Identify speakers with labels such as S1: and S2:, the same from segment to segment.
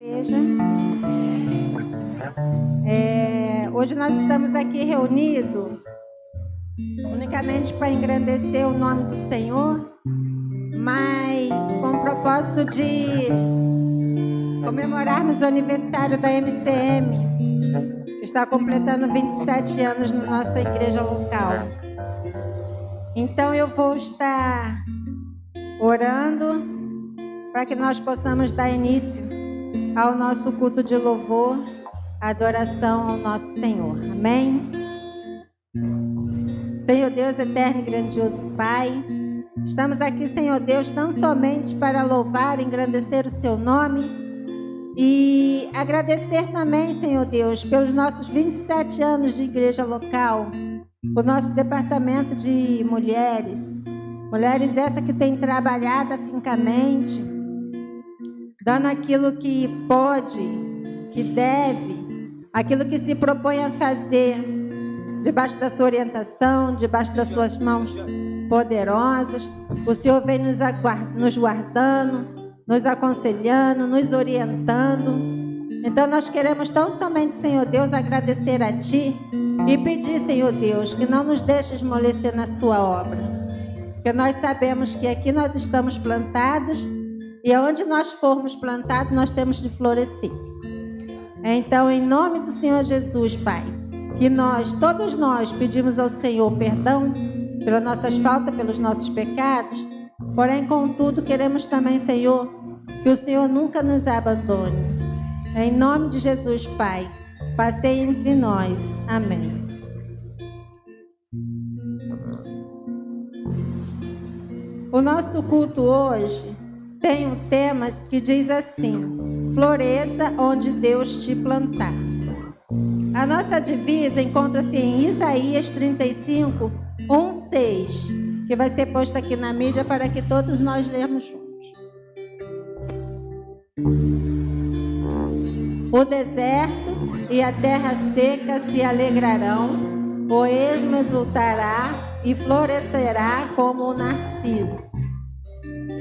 S1: Igreja. Hoje nós estamos aqui reunidos unicamente para engrandecer o nome do Senhor, mas com o propósito de comemorarmos o aniversário da MCM, que está completando 27 anos na nossa igreja local. Então eu vou estar orando para que nós possamos dar início ao nosso culto de louvor, adoração ao nosso Senhor. Amém? Senhor Deus eterno e grandioso Pai, estamos aqui, Senhor Deus, tão somente para louvar e engrandecer o Seu nome e agradecer também, Senhor Deus, pelos nossos 27 anos de igreja local, o nosso departamento de mulheres essa que tem trabalhado afincamente, dando aquilo que pode, que deve, aquilo que se propõe a fazer, debaixo da sua orientação, debaixo das suas mãos poderosas. O Senhor vem nos guardando, nos aconselhando, nos orientando. Então nós queremos tão somente, Senhor Deus, agradecer a Ti e pedir, Senhor Deus, que não nos deixe esmorecer na sua obra, porque nós sabemos que aqui nós estamos plantados e aonde nós formos plantados nós temos de florescer. Então, em nome do Senhor Jesus, Pai, que todos nós pedimos ao Senhor perdão pelas nossas faltas, pelos nossos pecados, porém, contudo, queremos também, Senhor, que o Senhor nunca nos abandone. Em nome de Jesus, Pai, passeie entre nós. Amém. O nosso culto hoje tem um tema que diz assim: floresça onde Deus te plantar. A nossa divisa encontra-se em Isaías 35, 1, 6, que vai ser posta aqui na mídia para que todos nós lemos juntos. O deserto e a terra seca se alegrarão, o ermo exultará e florescerá como o narciso.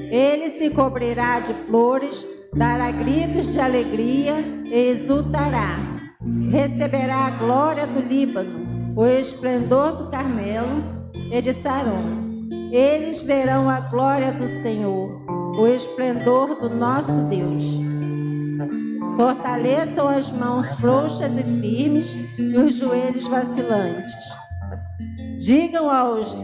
S1: Ele se cobrirá de flores, dará gritos de alegria e exultará. Receberá a glória do Líbano, o esplendor do Carmelo e de Saron. Eles verão a glória do Senhor, o esplendor do nosso Deus. Fortaleçam as mãos frouxas e firmes e os joelhos vacilantes. Digam aos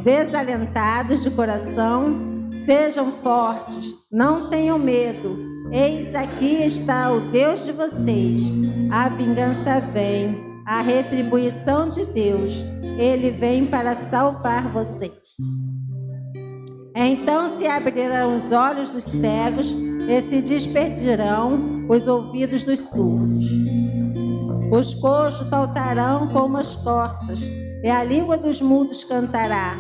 S1: desalentados de coração: sejam fortes, não tenham medo. Eis aqui está o Deus de vocês. A vingança vem, a retribuição de Deus. Ele vem para salvar vocês. Então se abrirão os olhos dos cegos e se despedirão os ouvidos dos surdos. Os coxos saltarão como as corças e a língua dos mudos cantará,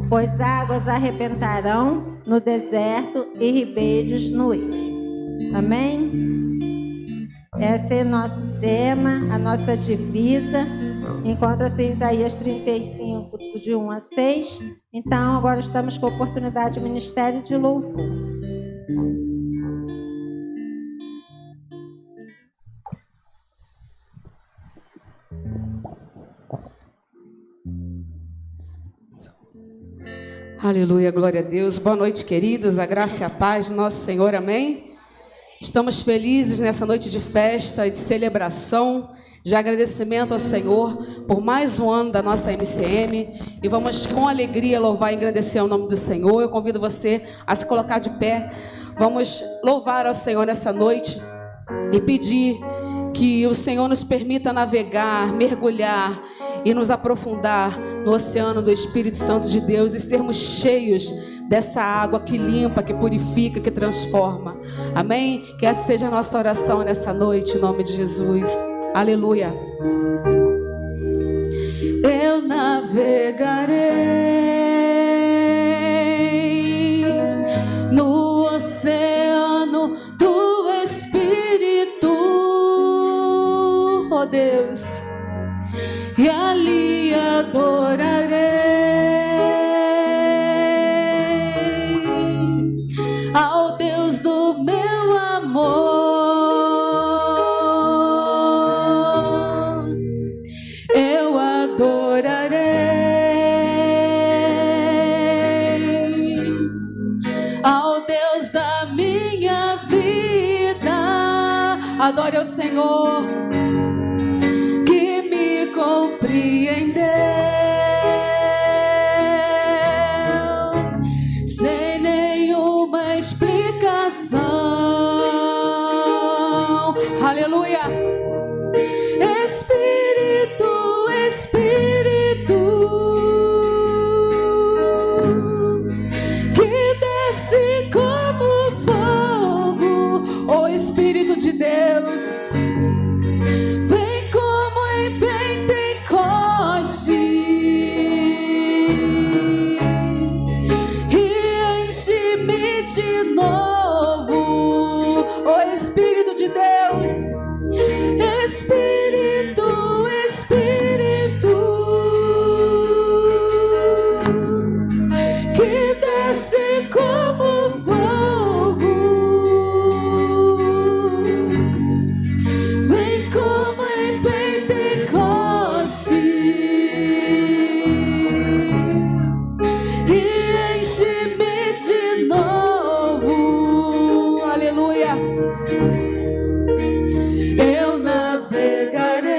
S1: pois águas arrebentarão no deserto e ribeiros no ermo. Amém? Esse é o nosso tema, a nossa divisa. Encontra-se em Isaías 35, de 1 a 6. Então, agora estamos com a oportunidade do Ministério de Louvor.
S2: Aleluia, glória a Deus. Boa noite, queridos. A graça e a paz do nosso Senhor, amém? Estamos felizes nessa noite de festa e de celebração, de agradecimento ao Senhor por mais um ano da nossa MCM, e vamos com alegria louvar e engrandecer o nome do Senhor. Eu convido você a se colocar de pé. Vamos louvar ao Senhor nessa noite e pedir que o Senhor nos permita navegar, mergulhar e nos aprofundar no oceano do Espírito Santo de Deus e sermos cheios dessa água que limpa, que purifica, que transforma. Amém? Que essa seja a nossa oração nessa noite, em nome de Jesus. Aleluia. Eu navegarei no oceano do Espírito, oh Deus, e ali adorarei ao Deus do meu amor. adorarei ao Deus da minha vida. Adore ao Senhor que me compreendeu sem nenhuma explicação. Aleluia. Espírito, Espírito, que desce como fogo, ó Espírito de Deus, vem como em Pentecoste e enche-me de novo, ó Espírito de Deus. Espírito, Espírito, que desce como fogo, vem como em Pentecoste e enche-me de novo. Aleluia. Eu navegarei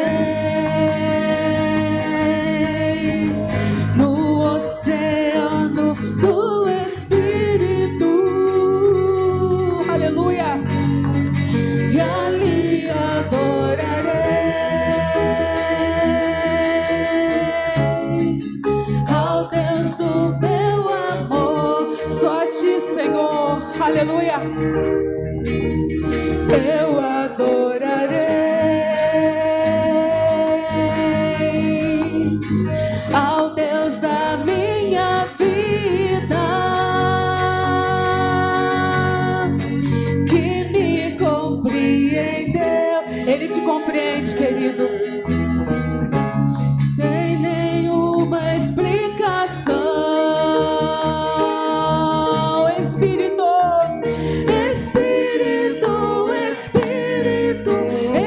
S2: no oceano do Espírito, aleluia, e ali adorarei ao Deus do meu amor. Só a ti, Senhor, aleluia. Eu adorarei ao Deus da minha vida, que me compreendeu. Ele te compreende, querido, sem nenhuma explicação. Espírito, Espírito, Espírito,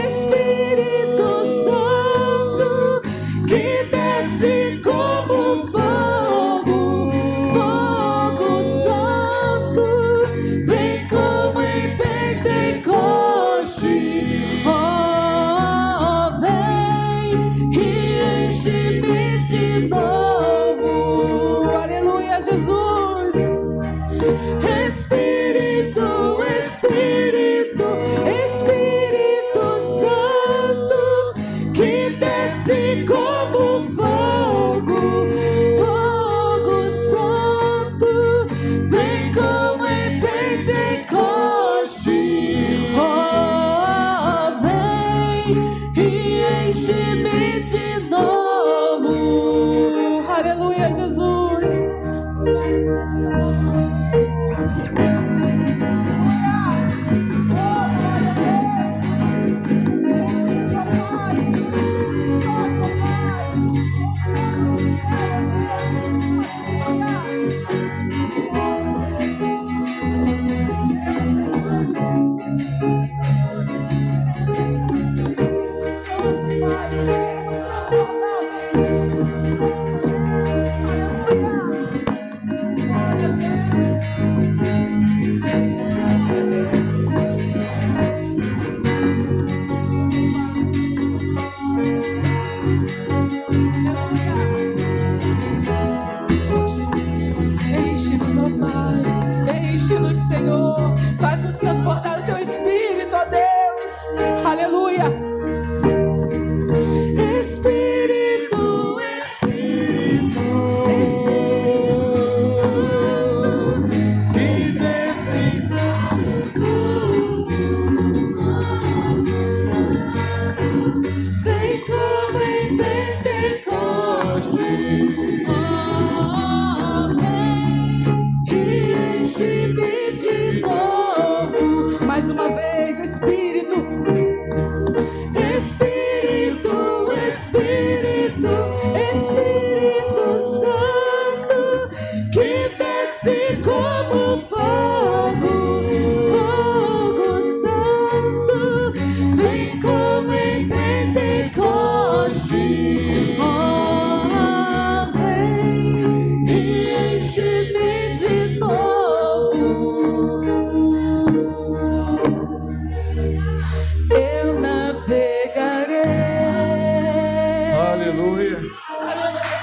S2: Espírito Santo, que desce como fogo, fogo santo, vem como em Pentecoste, oh, vem e enche-me de novo. Aleluia, Jesus. Espírito, Espírito, Espírito Santo, que desce como fogo, fogo santo, vem como em Pentecoste, oh, vem e enche-me de novo. Aleluia, Jesus. Enche-nos, ó Pai, enche-nos, Senhor, faz-nos transportar o Teu Espírito, ó Deus, aleluia. Espírito, Espírito, Espírito Santo, que desce vem como em Pentecoste, enche-me de novo. Mais uma vez, Espírito, Espírito, Espírito, Espírito Santo, que desce como fogo, fogo santo, vem como em Pentecoste, oh,
S3: Aleluia.
S2: Aleluia.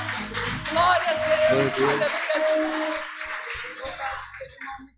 S2: Glória a Deus. Aleluia, Jesus. Louvado seja o nome do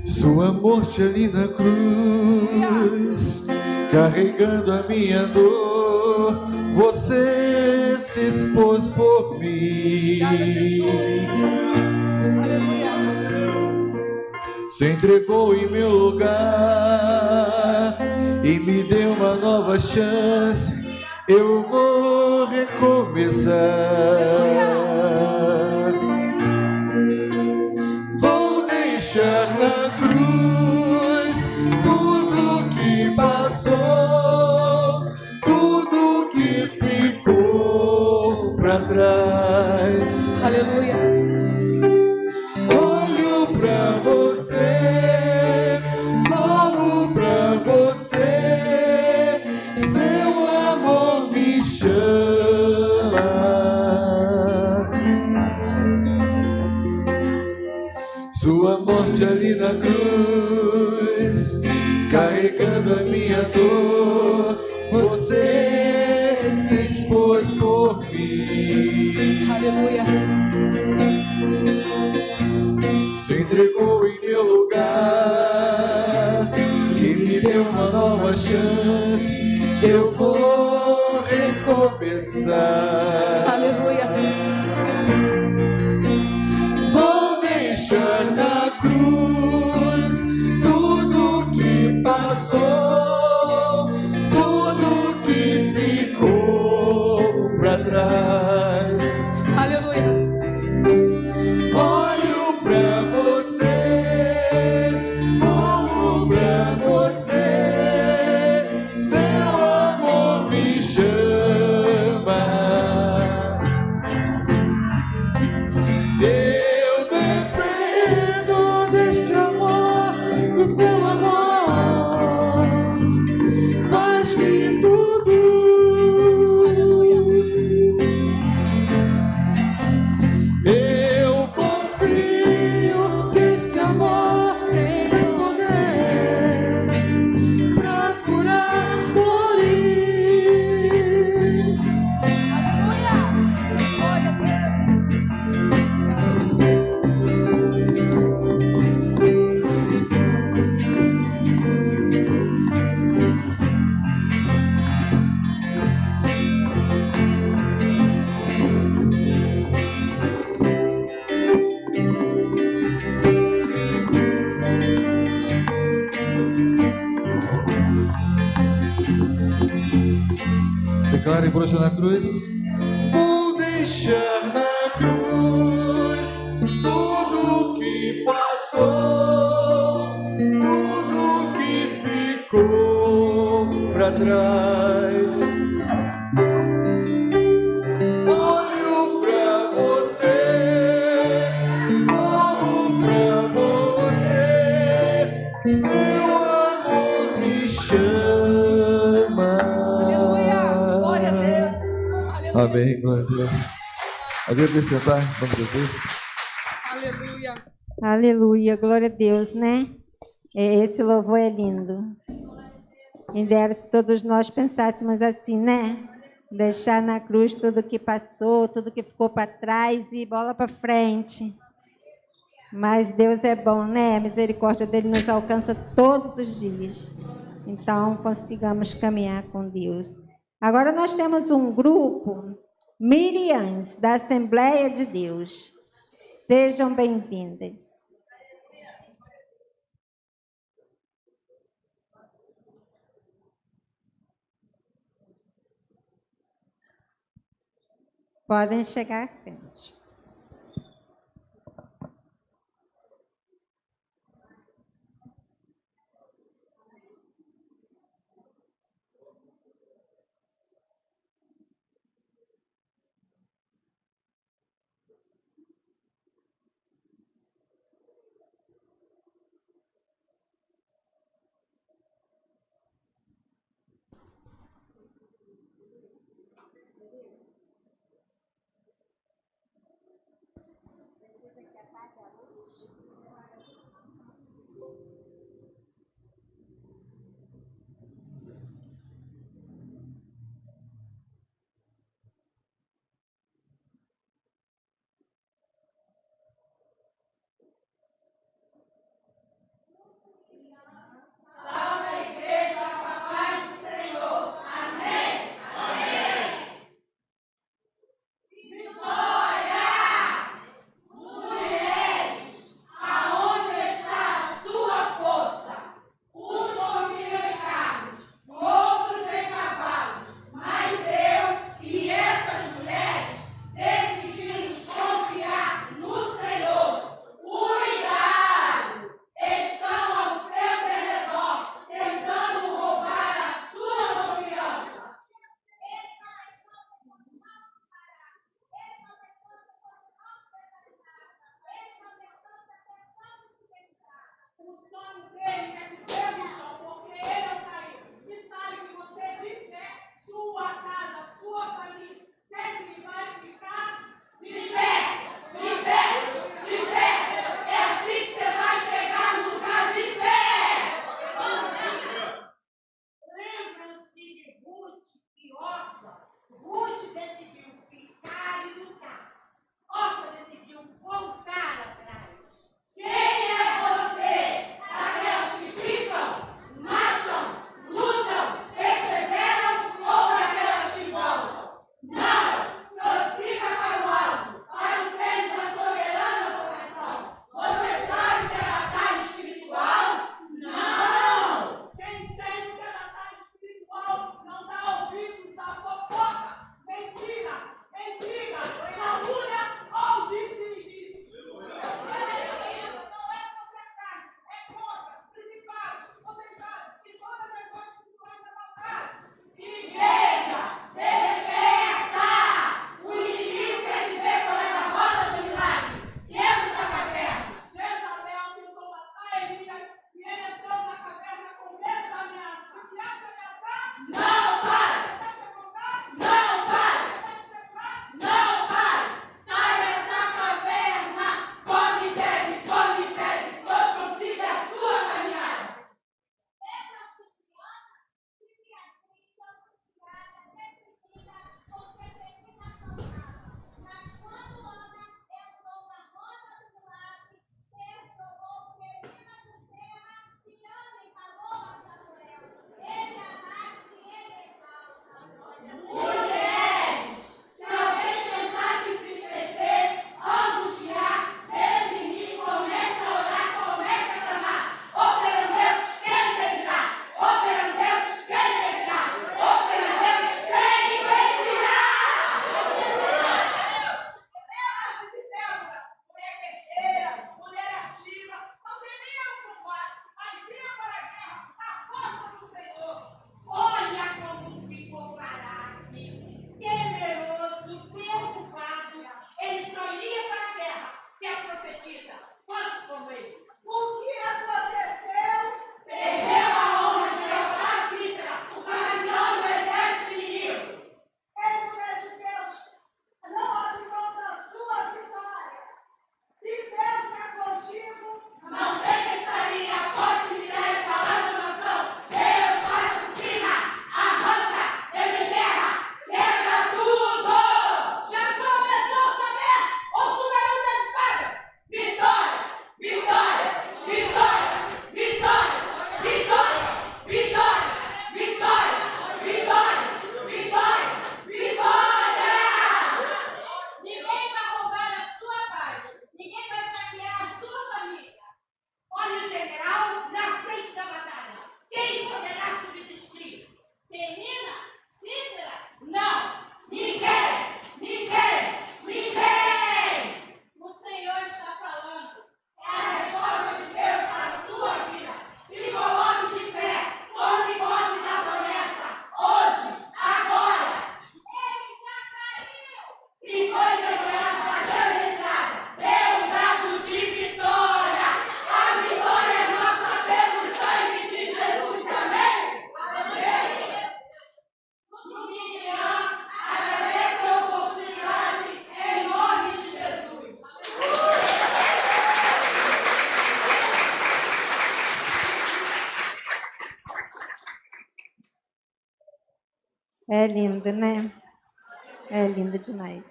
S3: Sua morte ali na cruz, carregando a minha dor, você se expôs por mim.
S2: Obrigada, Jesus. Aleluia.
S3: Se entregou em meu lugar e me deu uma nova chance. Eu vou recomeçar. Vou deixar na cruz tudo que passou, tudo que ficou pra trás.
S2: Aleluia.
S3: Olho pra você, corro pra você, seu amor me chama. Sua morte ali na cruz, carregando a minha dor, você se expôs por mim.
S2: Aleluia.
S3: Se entregou em meu lugar e me deu uma nova chance. Eu vou recomeçar.
S2: Aleluia.
S3: Vou deixar na cruz tudo que passou, tudo que ficou pra trás.
S2: Aleluia.
S3: Olho pra você, corro pra você, seu amor me chama. Eu dependo desse amor, do seu amor, mais que tudo.
S2: Aleluia.
S3: Eu confio que esse amor tem poder pra curar dores.
S2: Aleluia. Glória a
S3: Declare por hoje na cruz. Vou deixar na cruz tudo que passou, tudo que ficou pra trás. Olho pra você, corro pra você, seu amor me chama.
S2: Aleluia. Glória a Deus. Aleluia.
S3: Amém, glória a Deus. Adeus, me sentar, em nome de Jesus.
S2: Aleluia.
S1: Aleluia, glória a Deus, né? Esse louvor é lindo. Quem dera se todos nós pensássemos assim, né? Deixar na cruz tudo que passou, tudo que ficou para trás e bola para frente. Mas Deus é bom, né? A misericórdia dele nos alcança todos os dias. Então, consigamos caminhar com Deus. Agora nós temos um grupo, Miriams, da Assembleia de Deus. Sejam bem-vindas. Podem chegar à frente. É lindo, né? É lindo demais.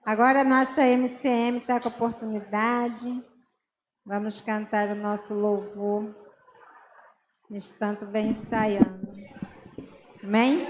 S1: Agora a nossa MCM está com a oportunidade. Vamos cantar o nosso louvor. Neste tanto vem ensaiando. Amém?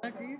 S2: Aqui.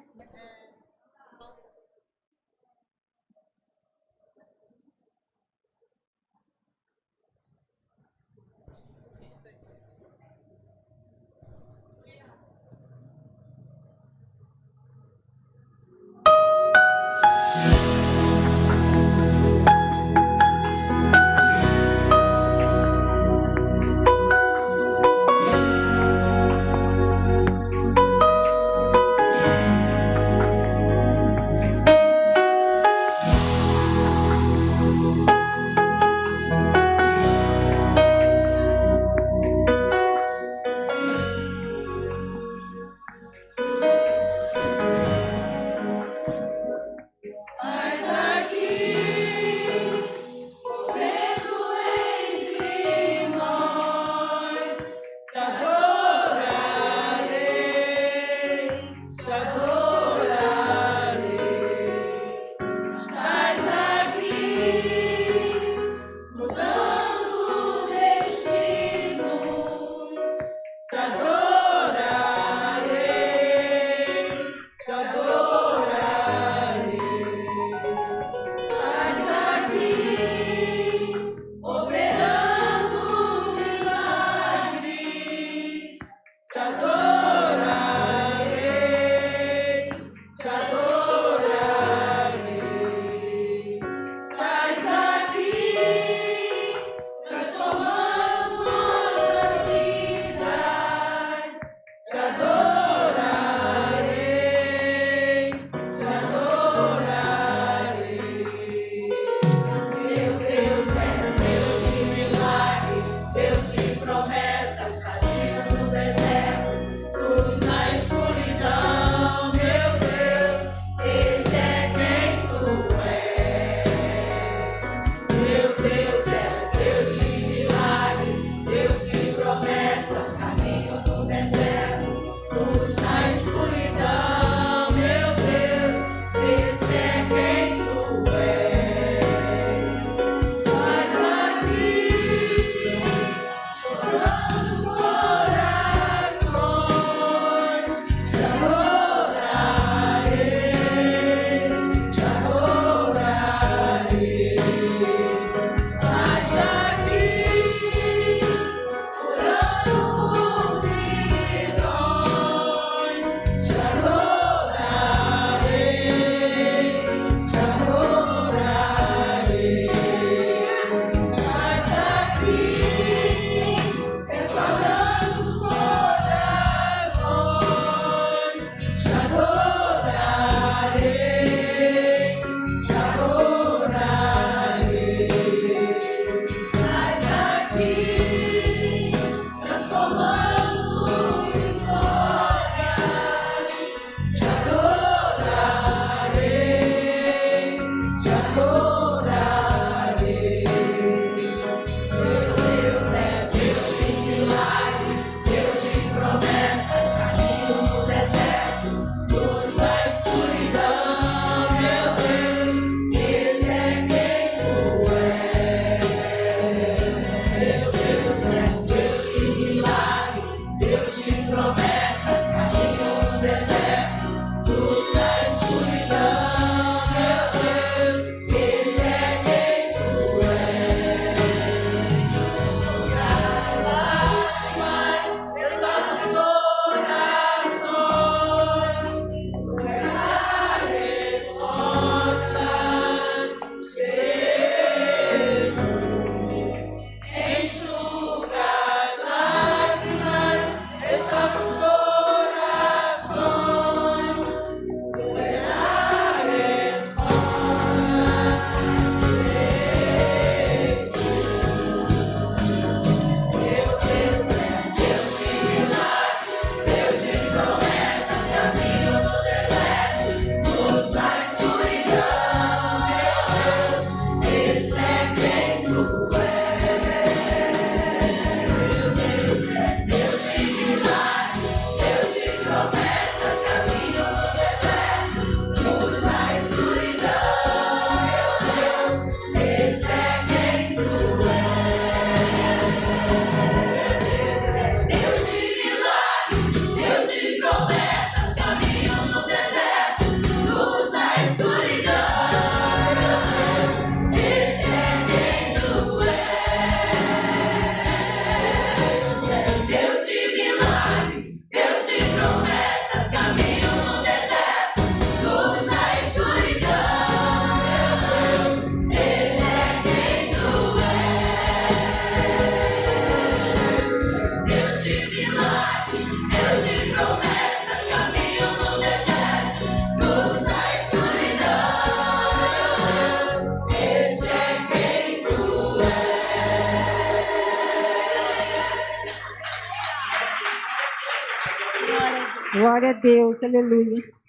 S1: Glória a Deus, aleluia.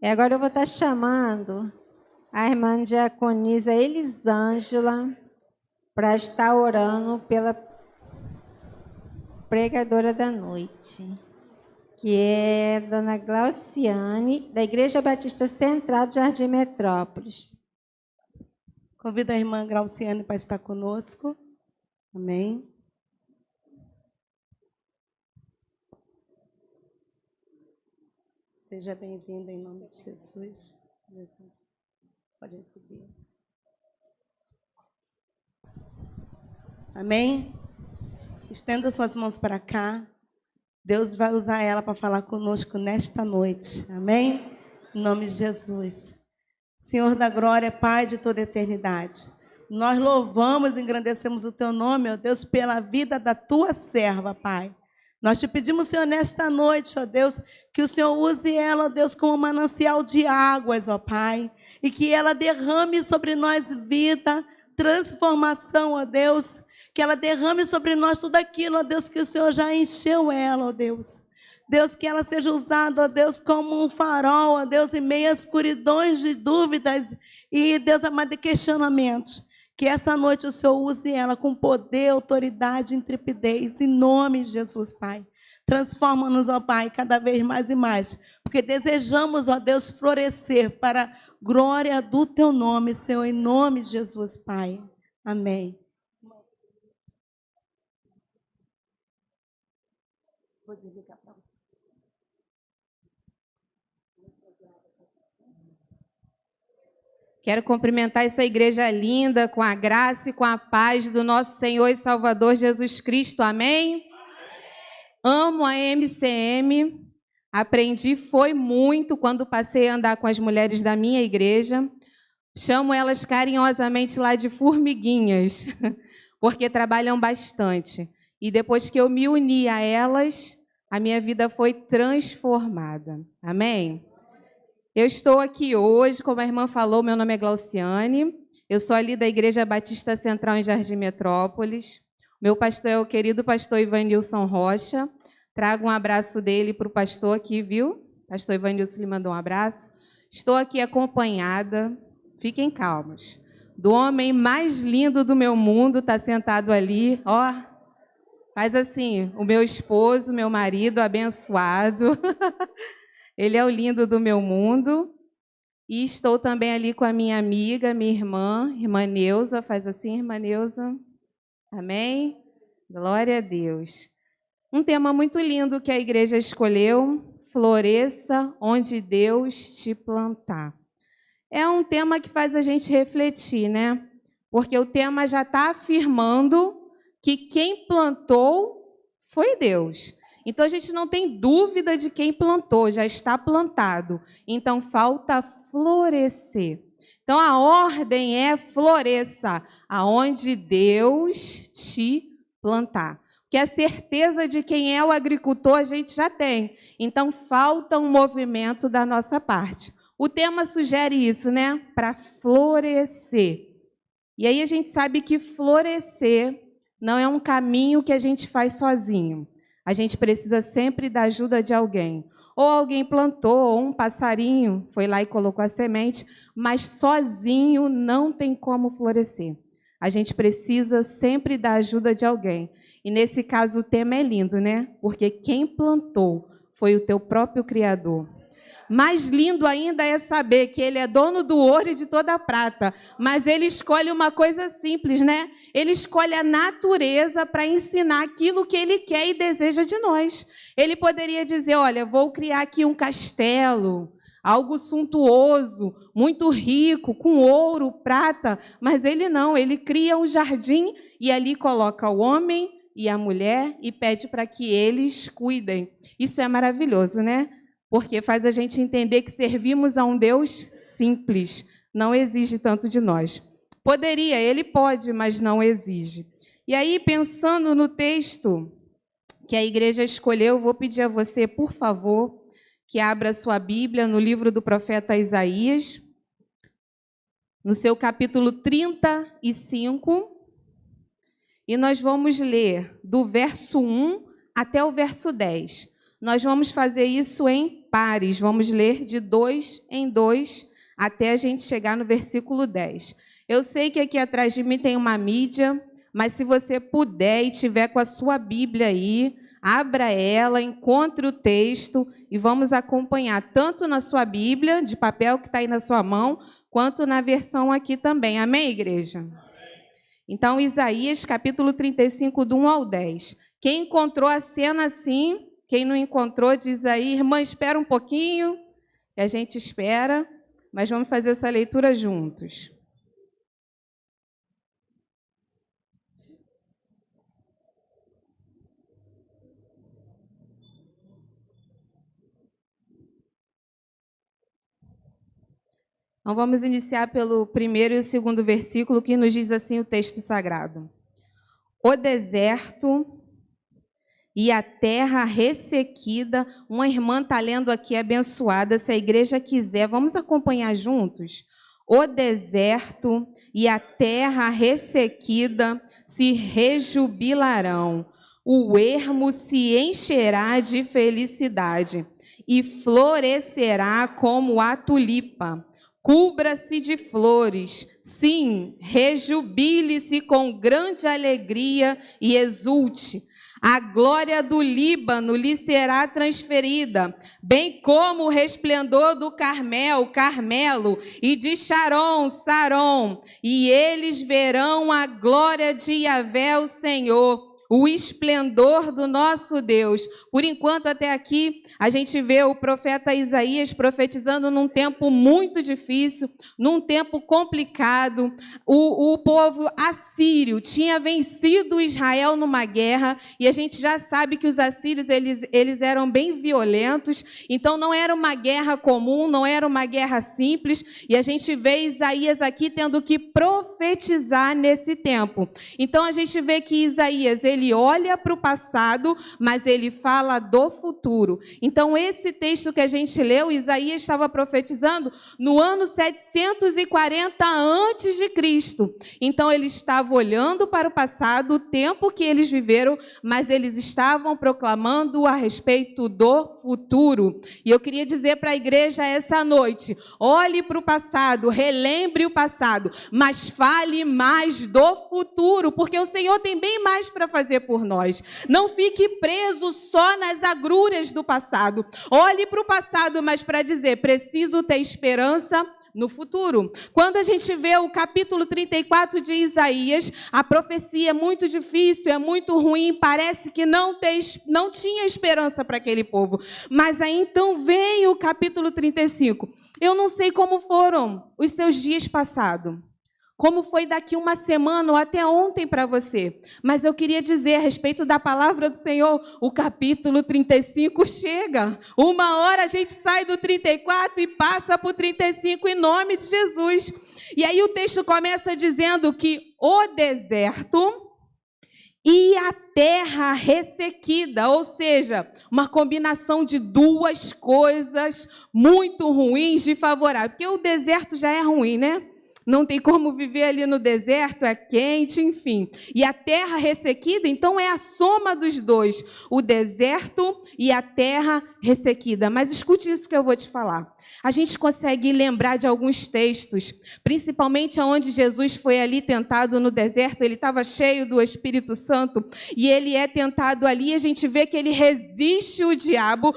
S1: Agora eu vou estar chamando a irmã diaconisa Elisângela para estar orando pela pregadora da noite, que é Dona Glauciane, da Igreja Batista Central de Jardim Metrópolis.
S4: Convido a irmã Glauciane para estar conosco. Amém. Seja bem-vinda em nome de Jesus. Pode subir. Amém? Estenda suas mãos para cá. Deus vai usar ela para falar conosco nesta noite. Amém? Em nome de Jesus. Senhor da glória, Pai de toda a eternidade. Nós louvamos e engrandecemos o Teu nome, ó Deus, pela vida da Tua serva, Pai. Nós te pedimos, Senhor, nesta noite, ó Deus, que o Senhor use ela, ó Deus, como um manancial de águas, ó Pai, e que ela derrame sobre nós vida, transformação, ó Deus, que ela derrame sobre nós tudo aquilo, ó Deus, que o Senhor já encheu ela, ó Deus. Deus, que ela seja usada, ó Deus, como um farol, ó Deus, em meio às escuridões de dúvidas e, Deus amado, de questionamentos. Que essa noite o Senhor use ela com poder, autoridade e intrepidez, em nome de Jesus, Pai. Transforma-nos, ó Pai, cada vez mais e mais, porque desejamos, ó Deus, florescer para a glória do Teu nome, Senhor, em nome de Jesus, Pai. Amém. Vou desligar para você.
S5: Quero cumprimentar essa igreja linda com a graça e com a paz do nosso Senhor e Salvador Jesus Cristo. Amém? Amo a MCM. Aprendi foi muito quando passei a andar com as mulheres da minha igreja. Chamo elas carinhosamente lá de formiguinhas, porque trabalham bastante. E depois que eu me uni a elas, a minha vida foi transformada. Amém? Eu estou aqui hoje, como a irmã falou, meu nome é Glauciane, eu sou ali da Igreja Batista Central em Jardim Metrópolis. Meu pastor é o querido pastor Ivanilson Rocha. Trago um abraço dele para o pastor aqui, viu? Pastor Ivanilson lhe mandou um abraço. Estou aqui acompanhada, fiquem calmos, do homem mais lindo do meu mundo, está sentado ali, ó. Faz assim, o meu esposo, meu marido abençoado. Ele é o lindo do meu mundo. E estou também ali com a minha amiga, minha irmã Neuza. Faz assim, irmã Neuza. Amém? Glória a Deus. Um tema muito lindo que a igreja escolheu. Floresça onde Deus te plantar. É um tema que faz a gente refletir, né? Porque o tema já está afirmando que quem plantou foi Deus. Então, a gente não tem dúvida de quem plantou, já está plantado. Então, falta florescer. Então, a ordem é floresça, aonde Deus te plantar. Porque a certeza de quem é o agricultor a gente já tem. Então, falta um movimento da nossa parte. O tema sugere isso, né? Para florescer. E aí a gente sabe que florescer não é um caminho que a gente faz sozinho. A gente precisa sempre da ajuda de alguém. Ou alguém plantou, ou um passarinho foi lá e colocou a semente, mas sozinho não tem como florescer. A gente precisa sempre da ajuda de alguém. E nesse caso o tema é lindo, né? Porque quem plantou foi o teu próprio Criador. Mais lindo ainda é saber que Ele é dono do ouro e de toda a prata, mas Ele escolhe uma coisa simples, né? Ele escolhe a natureza para ensinar aquilo que Ele quer e deseja de nós. Ele poderia dizer, olha, vou criar aqui um castelo, algo suntuoso, muito rico, com ouro, prata, mas Ele não, Ele cria um jardim e ali coloca o homem e a mulher e pede para que eles cuidem. Isso é maravilhoso, né? Porque faz a gente entender que servimos a um Deus simples, não exige tanto de nós. Poderia, Ele pode, mas não exige. E aí, pensando no texto que a igreja escolheu, eu vou pedir a você, por favor, que abra sua Bíblia no livro do profeta Isaías, no seu capítulo 35, e nós vamos ler do verso 1 até o verso 10. Nós vamos fazer isso em pares, vamos ler de 2 em 2 até a gente chegar no versículo 10. Eu sei que aqui atrás de mim tem uma mídia, mas se você puder e tiver com a sua Bíblia aí, abra ela, encontre o texto e vamos acompanhar tanto na sua Bíblia, de papel que está aí na sua mão, quanto na versão aqui também. Amém, igreja? Amém. Então, Isaías, capítulo 35, do 1 ao 10. Quem encontrou a cena assim, quem não encontrou, diz aí, irmã, espera um pouquinho, e a gente espera, mas vamos fazer essa leitura juntos. Então, vamos iniciar pelo primeiro e o segundo versículo, que nos diz assim o texto sagrado. O deserto e a terra ressequida, uma irmã está lendo aqui, abençoada, se a igreja quiser, vamos acompanhar juntos? O deserto e a terra ressequida se rejubilarão, o ermo se encherá de felicidade e florescerá como a tulipa. Cubra-se de flores, sim, rejubile-se com grande alegria e exulte. A glória do Líbano lhe será transferida, bem como o resplendor do Carmelo, e de Sharon, Saron. E eles verão a glória de Yahvé, o Senhor, o esplendor do nosso Deus. Por enquanto, até aqui, a gente vê o profeta Isaías profetizando num tempo muito difícil, num tempo complicado. O povo assírio tinha vencido Israel numa guerra, e a gente já sabe que os assírios eles eram bem violentos, então não era uma guerra comum, não era uma guerra simples, e a gente vê Isaías aqui tendo que profetizar nesse tempo. Então a gente vê que Isaías, ele olha para o passado, mas ele fala do futuro. Então, esse texto que a gente leu, Isaías estava profetizando no ano 740 a.C. Então, ele estava olhando para o passado, o tempo que eles viveram, mas eles estavam proclamando a respeito do futuro. E eu queria dizer para a igreja essa noite, olhe para o passado, relembre o passado, mas fale mais do futuro, porque o Senhor tem bem mais para fazer por nós. Não fique preso só nas agruras do passado. Olhe para o passado, mas para dizer, preciso ter esperança no futuro. Quando a gente vê o capítulo 34 de Isaías, a profecia é muito difícil, é muito ruim, parece que não tinha esperança para aquele povo. Mas aí então vem o capítulo 35. Eu não sei como foram os seus dias passados. Como foi daqui uma semana ou até ontem para você. Mas eu queria dizer a respeito da palavra do Senhor, o capítulo 35 chega. Uma hora a gente sai do 34 e passa para o 35 em nome de Jesus. E aí o texto começa dizendo que o deserto e a terra ressequida, ou seja, uma combinação de duas coisas muito ruins de favorável. Porque o deserto já é ruim, né? Não tem como viver ali no deserto, é quente, enfim. E a terra ressequida, então, é a soma dos dois, o deserto e a terra ressequida. Mas escute isso que eu vou te falar. A gente consegue lembrar de alguns textos, principalmente onde Jesus foi ali tentado no deserto, ele estava cheio do Espírito Santo, e ele é tentado ali, a gente vê que ele resiste o diabo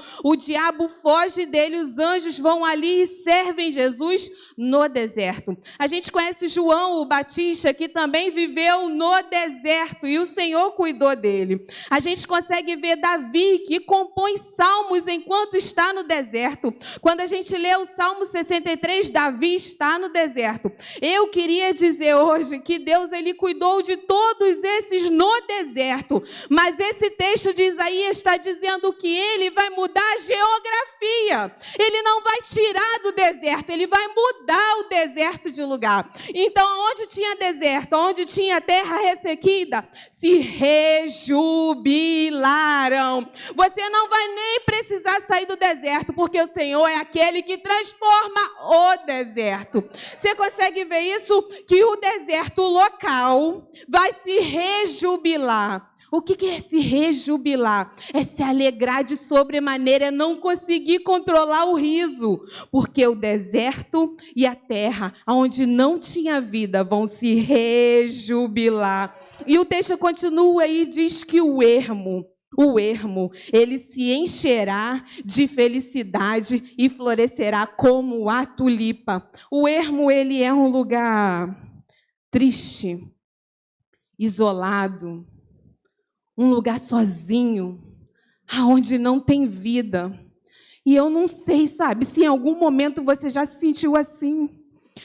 S5: foge dele, os anjos vão ali e servem Jesus no deserto. A gente conhece João o Batista, que também viveu no deserto, e o Senhor cuidou dele. A gente consegue ver Davi, que compõe salmos enquanto está no deserto. Quando a gente lê o Salmo 63, Davi está no deserto. Eu queria dizer hoje que Deus, ele cuidou de todos esses no deserto, mas esse texto de Isaías está dizendo que ele vai mudar a geografia. Ele não vai tirar do deserto, ele vai mudar o deserto de lugar. florescerá. Então, onde tinha deserto, onde tinha terra ressequida, se rejubilaram. Você não vai nem precisar sair do deserto, porque o Senhor é aquele que transforma o deserto. Você consegue ver isso? Que o deserto local vai se rejubilar. O que é se rejubilar? É se alegrar de sobremaneira, é não conseguir controlar o riso, porque o deserto e a terra, onde não tinha vida, vão se rejubilar. E o texto continua e diz que o ermo, ele se encherá de felicidade e florescerá como a tulipa. O ermo, ele é um lugar triste, isolado, um lugar sozinho, aonde não tem vida. E eu não sei, sabe, se em algum momento você já se sentiu assim,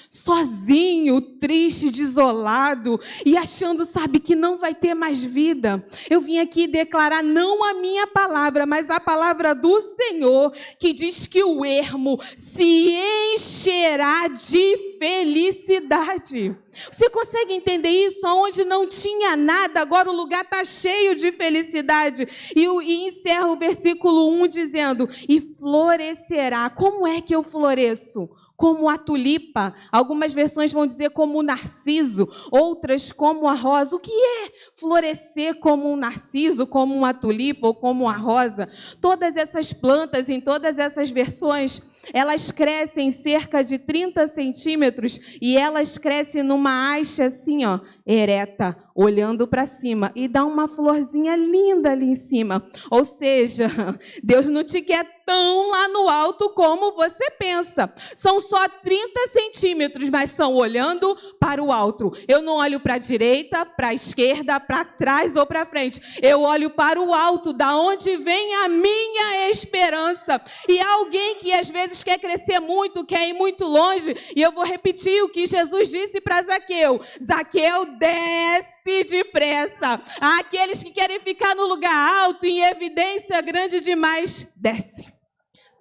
S5: sozinho, triste, desolado e achando, sabe, que não vai ter mais vida. Eu vim aqui declarar não a minha palavra, mas a palavra do Senhor, que diz que o ermo se encherá de felicidade. Você consegue entender isso? Onde não tinha nada, agora o lugar está cheio de felicidade. E encerra o versículo 1 dizendo, e florescerá. Como é que eu floresço? Como a tulipa, algumas versões vão dizer como o narciso, outras como a rosa. O que é florescer como um narciso, como uma tulipa ou como a rosa? Todas essas plantas, em todas essas versões, elas crescem cerca de 30 centímetros e elas crescem numa haste assim, ó, ereta, olhando para cima, e dá uma florzinha linda ali em cima. Ou seja, Deus não te quer tão lá no alto como você pensa. São só 30 centímetros, mas são olhando para o alto. Eu não olho para a direita, para a esquerda, para trás ou para frente. Eu olho para o alto, da onde vem a minha esperança. E alguém que às vezes quer crescer muito, quer ir muito longe, e eu vou repetir o que Jesus disse para Zaqueu. Zaqueu, desce depressa. Aqueles que querem ficar no lugar alto, em evidência grande demais, desce.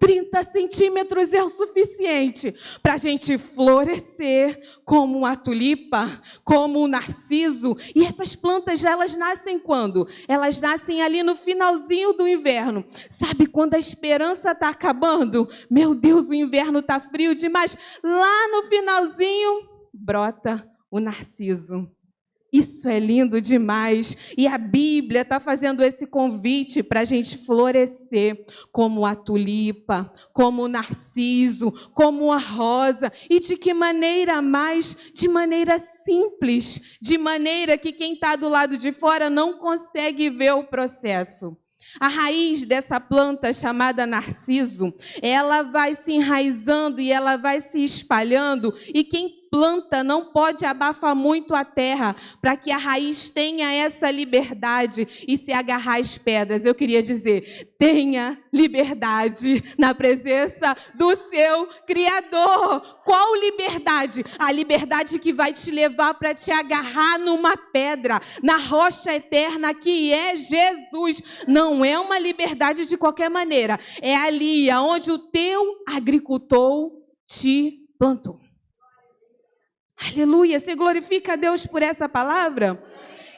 S5: 30 centímetros é o suficiente para a gente florescer como a tulipa, como o narciso. E essas plantas, elas nascem quando? Elas nascem ali no finalzinho do inverno. Sabe quando a esperança está acabando? Meu Deus, o inverno está frio demais. Lá no finalzinho, brota o narciso. Isso é lindo demais. E a Bíblia está fazendo esse convite para a gente florescer como a tulipa, como o narciso, como a rosa. E de que maneira mais? De maneira simples, de maneira que quem está do lado de fora não consegue ver o processo. A raiz dessa planta chamada narciso, ela vai se enraizando e ela vai se espalhando, e quem planta não pode abafar muito a terra para que a raiz tenha essa liberdade e se agarrar às pedras. Eu queria dizer, tenha liberdade na presença do seu Criador. Qual liberdade? A liberdade que vai te levar para te agarrar numa pedra, na rocha eterna que é Jesus. Não é uma liberdade de qualquer maneira, é ali onde o teu agricultor te plantou. Aleluia, você glorifica a Deus por essa palavra?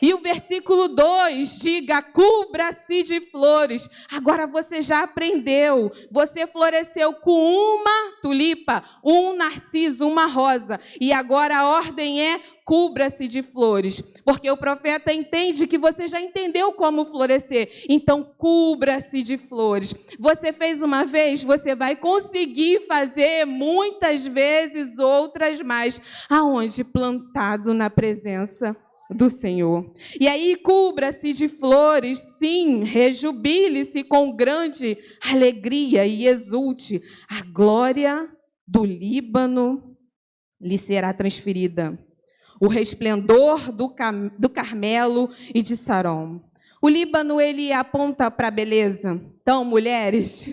S5: E o versículo 2, diga, cubra-se de flores. Agora você já aprendeu, você floresceu com uma tulipa, um narciso, uma rosa. E agora a ordem é, cubra-se de flores. Porque o profeta entende que você já entendeu como florescer. Então, cubra-se de flores. Você fez uma vez, você vai conseguir fazer muitas vezes, outras mais. Aonde? Plantado na presença do Senhor. E aí, cubra-se de flores, sim, rejubile-se com grande alegria e exulte. A glória do Líbano lhe será transferida. O resplendor do Carmelo e de Saron. O Líbano, ele aponta para a beleza. Então, mulheres,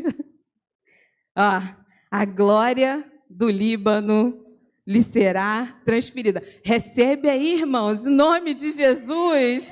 S5: a glória do Líbano lhe será transferida. Recebe aí, irmãos, em nome de Jesus.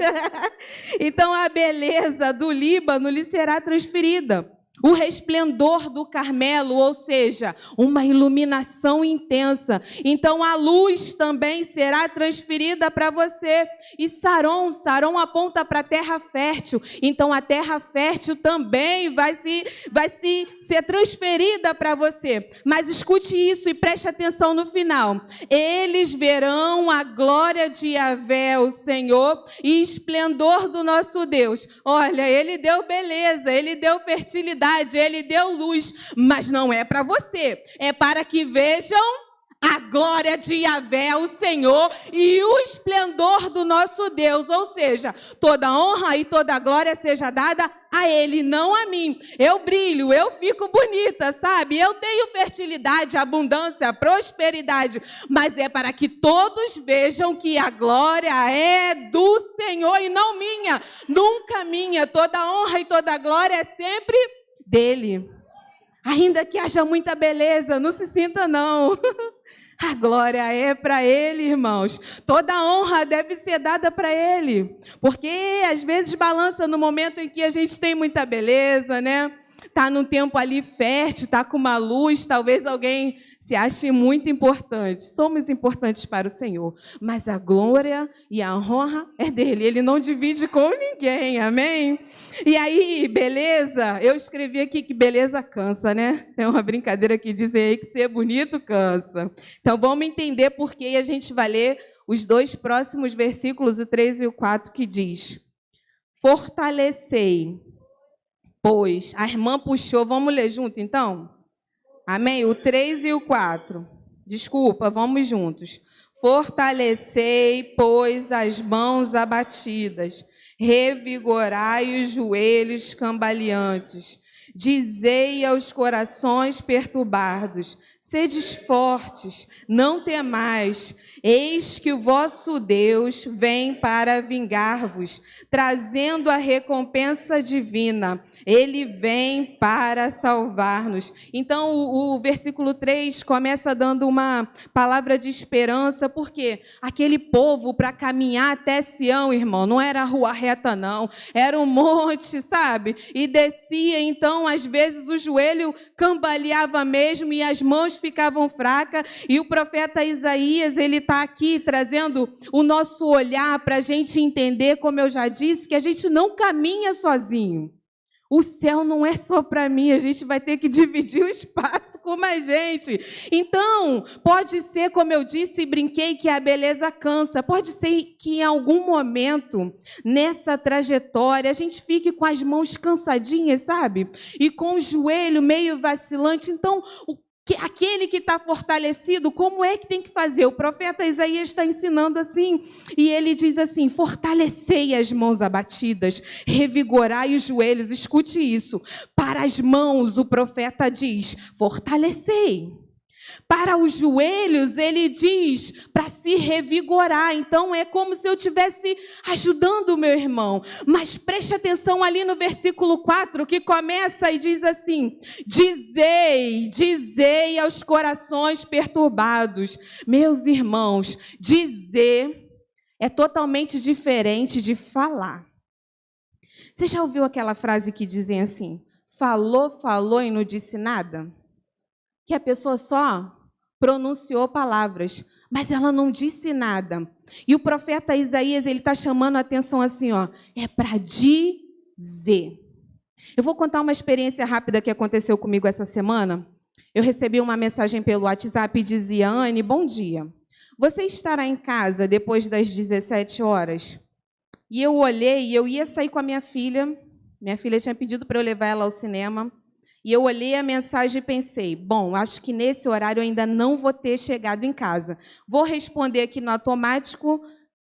S5: Então, a beleza do Líbano lhe será transferida. o resplendor do Carmelo, ou seja, uma iluminação intensa. Então a luz também será transferida para você. E Saron aponta para a terra fértil. Então a terra fértil também vai ser transferida para você. Mas escute isso e preste atenção no final. Eles verão a glória de Yahvé, o Senhor, e esplendor do nosso Deus. Olha, Ele deu beleza, Ele deu fertilidade, Ele deu luz, mas não é para você, é para que vejam a glória de Yahvé, o Senhor, e o esplendor do nosso Deus, ou seja, toda honra e toda glória seja dada a Ele, não a mim. Eu brilho, eu fico bonita, sabe? Eu tenho fertilidade, abundância, prosperidade, mas é para que todos vejam que a glória é do Senhor e não minha, nunca minha. Toda honra e toda glória é sempre dele. Ainda que haja muita beleza, não se sinta não. A glória é para Ele, irmãos. Toda honra deve ser dada para Ele. Porque às vezes balança no momento em que a gente tem muita beleza, né? Está num tempo ali fértil, está com uma luz, talvez alguém se ache muito importante. Somos importantes para o Senhor, mas a glória e a honra é dele. Ele não divide com ninguém, amém? E aí, beleza? Eu escrevi aqui que beleza cansa, né? Tem uma brincadeira que diz aí que ser bonito cansa. Então, vamos entender por que a gente vai ler os dois próximos versículos, o 3 e o 4, que diz: fortalecei, pois... A irmã puxou, vamos ler junto, então? Amém? O 3 e o 4. Desculpa, vamos juntos. Fortalecei, pois, as mãos abatidas, revigorai os joelhos cambaleantes, dizei aos corações perturbados: sedes fortes, não temais, eis que o vosso Deus vem para vingar-vos, trazendo a recompensa divina. Ele vem para salvar-nos. Então, o versículo 3 começa dando uma palavra de esperança, porque aquele povo, para caminhar até Sião, irmão, não era rua reta, não. Era um monte, sabe? E descia, então, às vezes, o joelho cambaleava mesmo e as mãos ficavam fracas. E o profeta Isaías, ele está aqui trazendo o nosso olhar para a gente entender, como eu já disse, que a gente não caminha sozinho. O céu não é só para mim, a gente vai ter que dividir o espaço com mais gente. Então, pode ser, como eu disse e brinquei, que a beleza cansa. Pode ser que em algum momento, nessa trajetória, a gente fique com as mãos cansadinhas, sabe? E com o joelho meio vacilante. Então, aquele que está fortalecido, como é que tem que fazer? O profeta Isaías está ensinando assim, e ele diz assim: fortalecei as mãos abatidas, revigorai os joelhos. Escute isso. Para as mãos, o profeta diz: fortalecei. Para os joelhos, ele diz para se revigorar. Então, é como se eu estivesse ajudando o meu irmão. Mas preste atenção ali no versículo 4, que começa e diz assim: dizei aos corações perturbados. Meus irmãos, dizer é totalmente diferente de falar. Você já ouviu aquela frase que dizem assim: falou e não disse nada? Que a pessoa só pronunciou palavras, mas ela não disse nada. E o profeta Isaías, ele está chamando a atenção assim, ó, é para dizer. Eu vou contar uma experiência rápida que aconteceu comigo essa semana. Eu recebi uma mensagem pelo WhatsApp e dizia: Anne, bom dia. Você estará em casa depois das 17 horas? E eu olhei e eu ia sair com a minha filha. Minha filha tinha pedido para eu levar ela ao cinema. E eu olhei a mensagem e pensei: bom, acho que nesse horário eu ainda não vou ter chegado em casa. Vou responder aqui no automático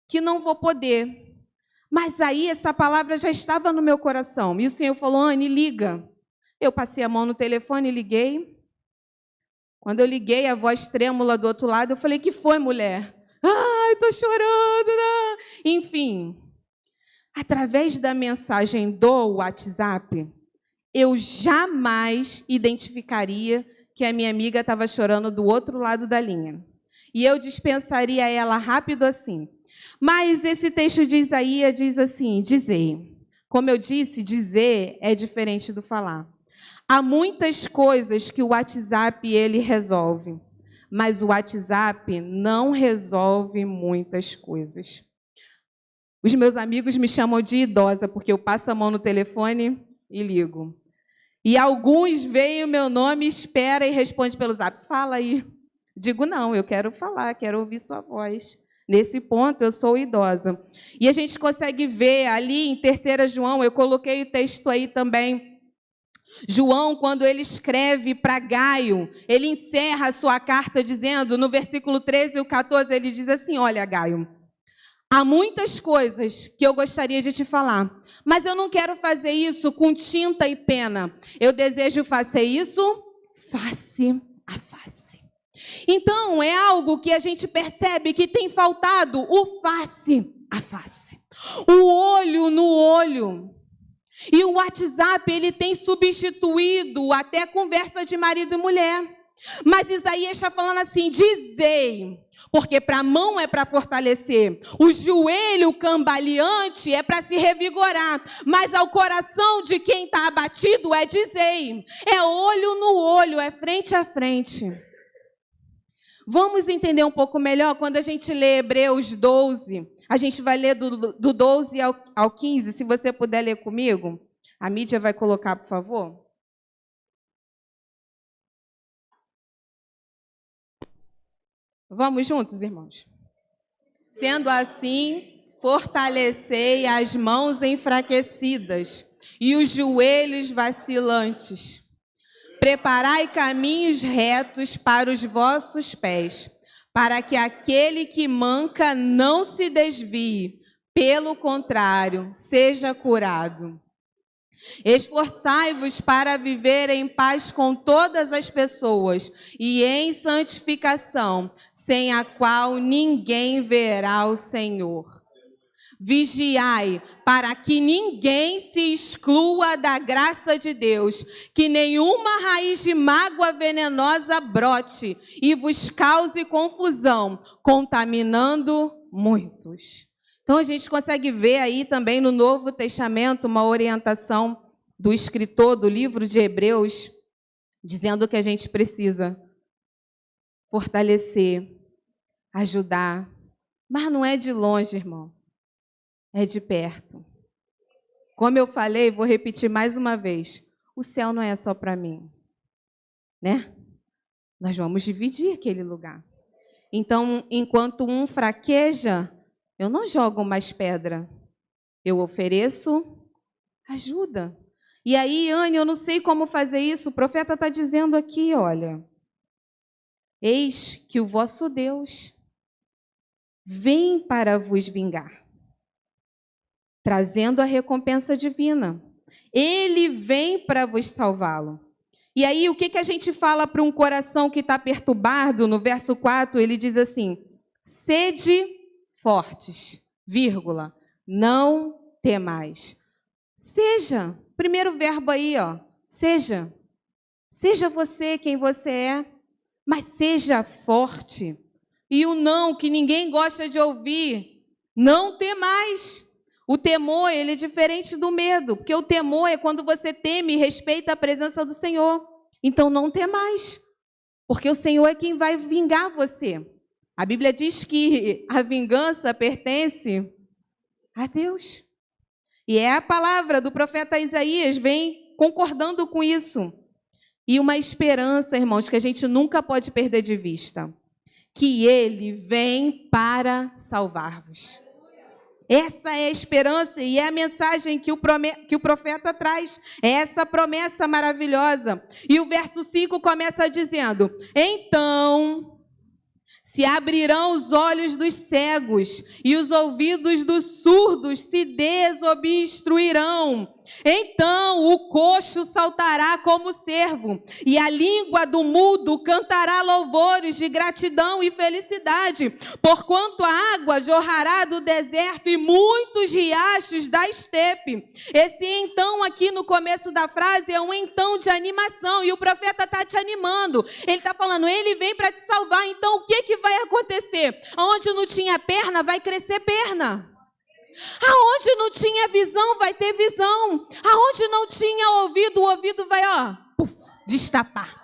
S5: que não vou poder. Mas aí essa palavra já estava no meu coração. E o Senhor falou: Anne, liga. Eu passei a mão no telefone e liguei. Quando eu liguei, a voz trêmula do outro lado, eu falei: que foi, mulher? Ai, estou chorando. Não. Enfim, através da mensagem do WhatsApp, eu jamais identificaria que a minha amiga estava chorando do outro lado da linha. E eu dispensaria ela rápido assim. Mas esse texto de Isaías diz assim: dizei. Como eu disse, dizer é diferente do falar. Há muitas coisas que o WhatsApp ele resolve, mas o WhatsApp não resolve muitas coisas. Os meus amigos me chamam de idosa, porque eu passo a mão no telefone e ligo. E alguns veem o meu nome, espera e responde pelo Zap. Fala aí. Digo, não, eu quero falar, quero ouvir sua voz. Nesse ponto, eu sou idosa. E a gente consegue ver ali em 3 João, eu coloquei o texto aí também. João, quando ele escreve para Gaio, ele encerra a sua carta dizendo, no versículo 13 e 14, ele diz assim, olha, Gaio, há muitas coisas que eu gostaria de te falar, mas eu não quero fazer isso com tinta e pena. Eu desejo fazer isso face a face. Então, é algo que a gente percebe que tem faltado o face a face, o olho no olho. E o WhatsApp, ele tem substituído até a conversa de marido e mulher. Mas Isaías está falando assim, dizei, porque para a mão é para fortalecer, o joelho cambaleante é para se revigorar, mas ao coração de quem está abatido é dizei, é olho no olho, é frente a frente. Vamos entender um pouco melhor quando a gente lê Hebreus 12, a gente vai ler do 12 ao 15, se você puder ler comigo. A mídia vai colocar, por favor. Vamos juntos, irmãos? Sendo assim, fortalecei as mãos enfraquecidas e os joelhos vacilantes. Preparai caminhos retos para os vossos pés, para que aquele que manca não se desvie, pelo contrário, seja curado. Esforçai-vos para viver em paz com todas as pessoas e em santificação, sem a qual ninguém verá o Senhor. Vigiai para que ninguém se exclua da graça de Deus, que nenhuma raiz de mágoa venenosa brote e vos cause confusão, contaminando muitos. Então a gente consegue ver aí também no Novo Testamento uma orientação do escritor do livro de Hebreus, dizendo que a gente precisa fortalecer, ajudar, mas não é de longe, irmão. É de perto. Como eu falei, vou repetir mais uma vez. O céu não é só para mim, né? Nós vamos dividir aquele lugar. Então, enquanto um fraqueja, eu não jogo mais pedra. Eu ofereço ajuda. E aí, Anne, eu não sei como fazer isso. O profeta está dizendo aqui, olha. Eis que o vosso Deus vem para vos vingar, trazendo a recompensa divina. Ele vem para vos salvá-lo. E aí, o que a gente fala para um coração que está perturbado? No verso 4, ele diz assim, sede fortes, vírgula, não temais. Seja, primeiro verbo aí, ó, seja. Seja você quem você é, mas seja forte. E o não, que ninguém gosta de ouvir, não temais. O temor, ele é diferente do medo, porque o temor é quando você teme e respeita a presença do Senhor. Então, não temais, porque o Senhor é quem vai vingar você. A Bíblia diz que a vingança pertence a Deus. E é a palavra do profeta Isaías, vem concordando com isso. E uma esperança, irmãos, que a gente nunca pode perder de vista, que Ele vem para salvar-vos. Essa é a esperança e é a mensagem que o profeta traz. É essa promessa maravilhosa. E o verso 5 começa dizendo, então se abrirão os olhos dos cegos e os ouvidos dos surdos se desobstruirão. Então o coxo saltará como cervo e a língua do mudo cantará louvores de gratidão e felicidade, porquanto a água jorrará do deserto e muitos riachos da estepe. Esse então aqui no começo da frase é um então de animação e o profeta está te animando. Ele está falando, ele vem para te salvar. Então o que vai acontecer? Onde não tinha perna, vai crescer perna. Aonde não tinha visão, vai ter visão. Aonde não tinha ouvido, o ouvido vai, destapar.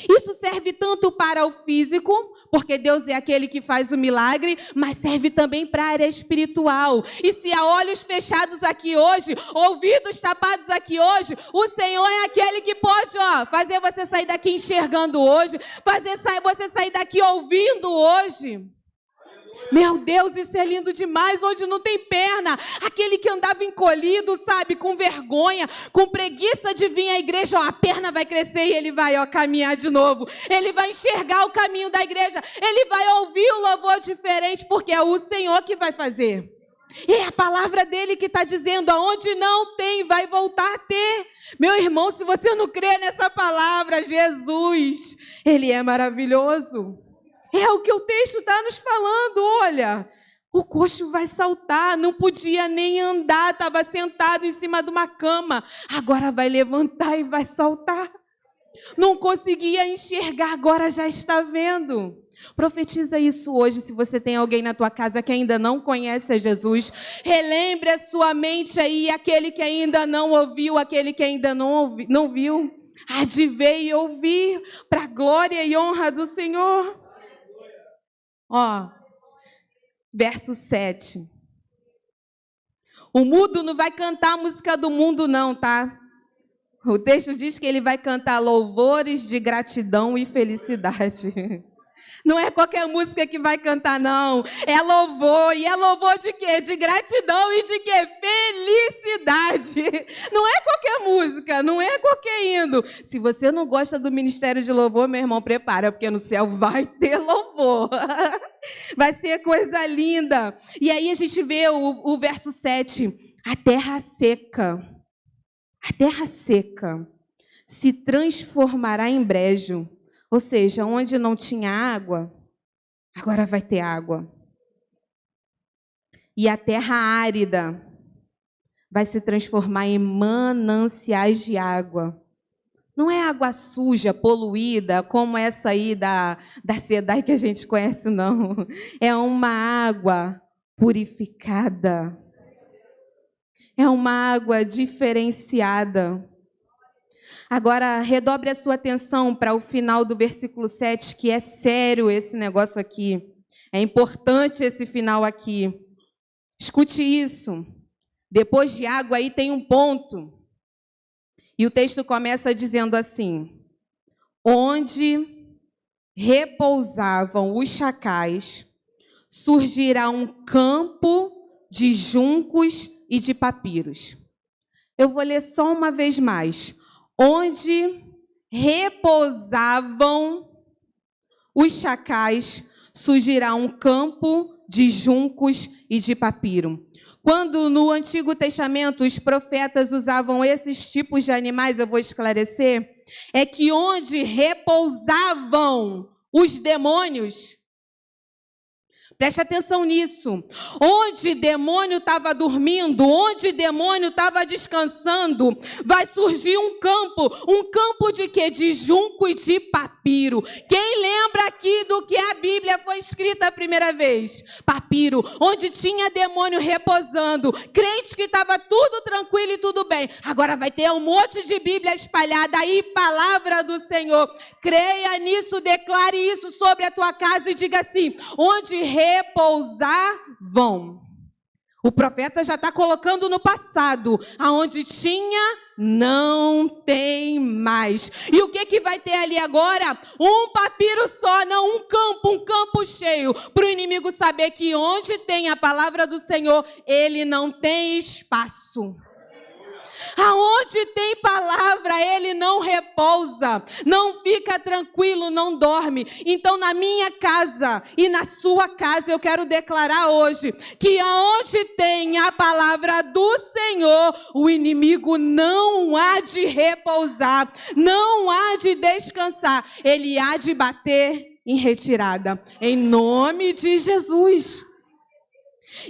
S5: Isso serve tanto para o físico, porque Deus é aquele que faz o milagre, mas serve também para a área espiritual. E se há olhos fechados aqui hoje, ouvidos tapados aqui hoje, o Senhor é aquele que pode, fazer você sair daqui enxergando hoje, fazer você sair daqui ouvindo hoje. Meu Deus, isso é lindo demais, onde não tem perna. Aquele que andava encolhido, sabe, com vergonha, com preguiça de vir à igreja, a perna vai crescer e ele vai, caminhar de novo. Ele vai enxergar o caminho da igreja, ele vai ouvir o louvor diferente, porque é o Senhor que vai fazer. E é a palavra dele que está dizendo, aonde não tem, vai voltar a ter. Meu irmão, se você não crê nessa palavra, Jesus, ele é maravilhoso. É o que o texto está nos falando, olha, o coxo vai saltar, não podia nem andar, estava sentado em cima de uma cama, agora vai levantar e vai saltar. Não conseguia enxergar, agora já está vendo. Profetiza isso hoje, se você tem alguém na tua casa que ainda não conhece a Jesus, relembre a sua mente aí, aquele que ainda não ouviu, aquele que ainda não viu, há de ver e ouvir, para a glória e honra do Senhor. Verso 7. O mudo não vai cantar a música do mundo não, tá? O texto diz que ele vai cantar louvores de gratidão e felicidade. Não é qualquer música que vai cantar, não. É louvor. E é louvor de quê? De gratidão e de quê? Felicidade. Não é qualquer música, não é qualquer hino. Se você não gosta do ministério de louvor, meu irmão, prepara, porque no céu vai ter louvor. Vai ser coisa linda. E aí a gente vê o verso 7. A terra seca se transformará em brejo. Ou seja, onde não tinha água, agora vai ter água. E a terra árida vai se transformar em mananciais de água. Não é água suja, poluída, como essa aí da SEDAI que a gente conhece, não. É uma água purificada. É uma água diferenciada. Agora, redobre a sua atenção para o final do versículo 7, que é sério esse negócio aqui. É importante esse final aqui. Escute isso. Depois de água aí tem um ponto. E o texto começa dizendo assim: onde repousavam os chacais, surgirá um campo de juncos e de papiros. Eu vou ler só uma vez mais. Onde repousavam os chacais, surgirá um campo de juncos e de papiro. Quando no Antigo Testamento os profetas usavam esses tipos de animais, eu vou esclarecer, é que onde repousavam os demônios, preste atenção nisso. Onde demônio estava dormindo, onde demônio estava descansando, vai surgir um campo de quê? De junco e de papiro. Quem lembra aqui do que a Bíblia foi escrita a primeira vez? Papiro, onde tinha demônio repousando, crente que estava tudo tranquilo e tudo bem. Agora vai ter um monte de Bíblia espalhada aí, palavra do Senhor. Creia nisso, declare isso sobre a tua casa e diga assim: onde repousavam. O profeta já está colocando no passado. Aonde tinha, não tem mais. E o que vai ter ali agora? Um papiro só, não um campo cheio. Para o inimigo saber que onde tem a palavra do Senhor, ele não tem espaço. Aonde tem palavra, ele não repousa, não fica tranquilo, não dorme. Então, na minha casa e na sua casa, eu quero declarar hoje que aonde tem a palavra do Senhor, o inimigo não há de repousar, não há de descansar, ele há de bater em retirada, em nome de Jesus.